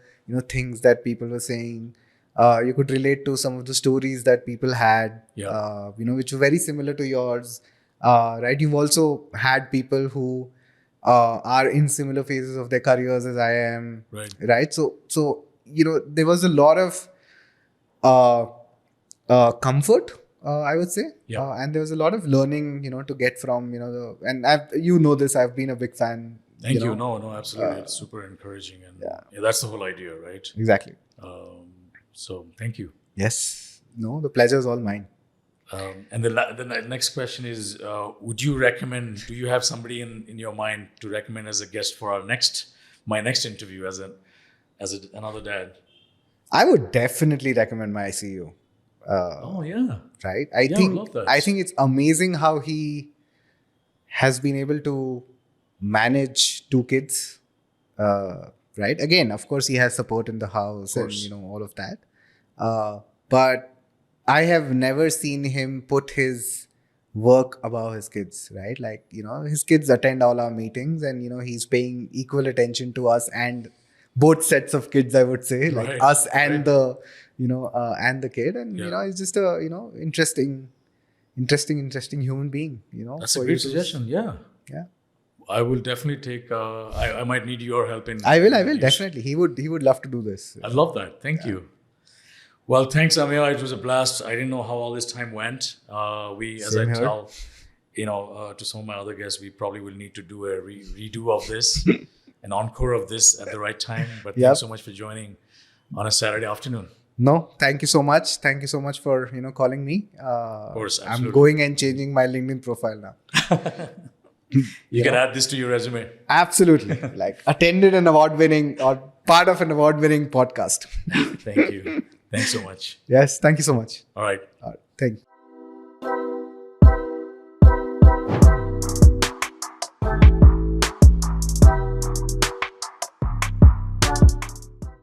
things that people were saying. You could relate to some of the stories that people had, Yeah. which were very similar to yours. Right? You've also had people who are in similar phases of their careers as I am. Right. Right? So there was a lot of comfort, I would say. Yeah. And there was a lot of learning, to get from, and I've been a big fan. Thank you. No, absolutely. It's super encouraging. And Yeah. that's the whole idea, right? Exactly. So thank you. Yes. No, the pleasure is all mine. And the next question is, would you recommend, do you have somebody in your mind to recommend as a guest for my next interview as another dad? I would definitely recommend my ICU. Oh yeah. Right? I love that. I think it's amazing how he has been able to manage 2 kids. Right? Again, of course, he has support in the house and all of that. But I have never seen him put his work above his kids, right? Like, his kids attend all our meetings, and, he's paying equal attention to us and both sets of kids, I would say, like Right, us and right. the, and the kid. And, Yeah. he's just a, interesting human being, That's a for great you to- suggestion. Yeah. Yeah. I will definitely take. I might need your help in. I will definitely. He would love to do this. I love that. Thank you. Well, thanks, Ameya. It was a blast. I didn't know how all this time went. As Same I here. tell, to some of my other guests, we probably will need to do a redo of this, an encore of this at the right time. But Yep. thanks so much for joining on a Saturday afternoon. No, thank you so much. Thank you so much for calling me. Of course, I'm absolutely. going and changing my LinkedIn profile now. You can add this to your resume. Absolutely, like attended an award-winning or part of an award-winning podcast. Thank you. Thanks so much. Yes, thank you so much. All right. Thank you.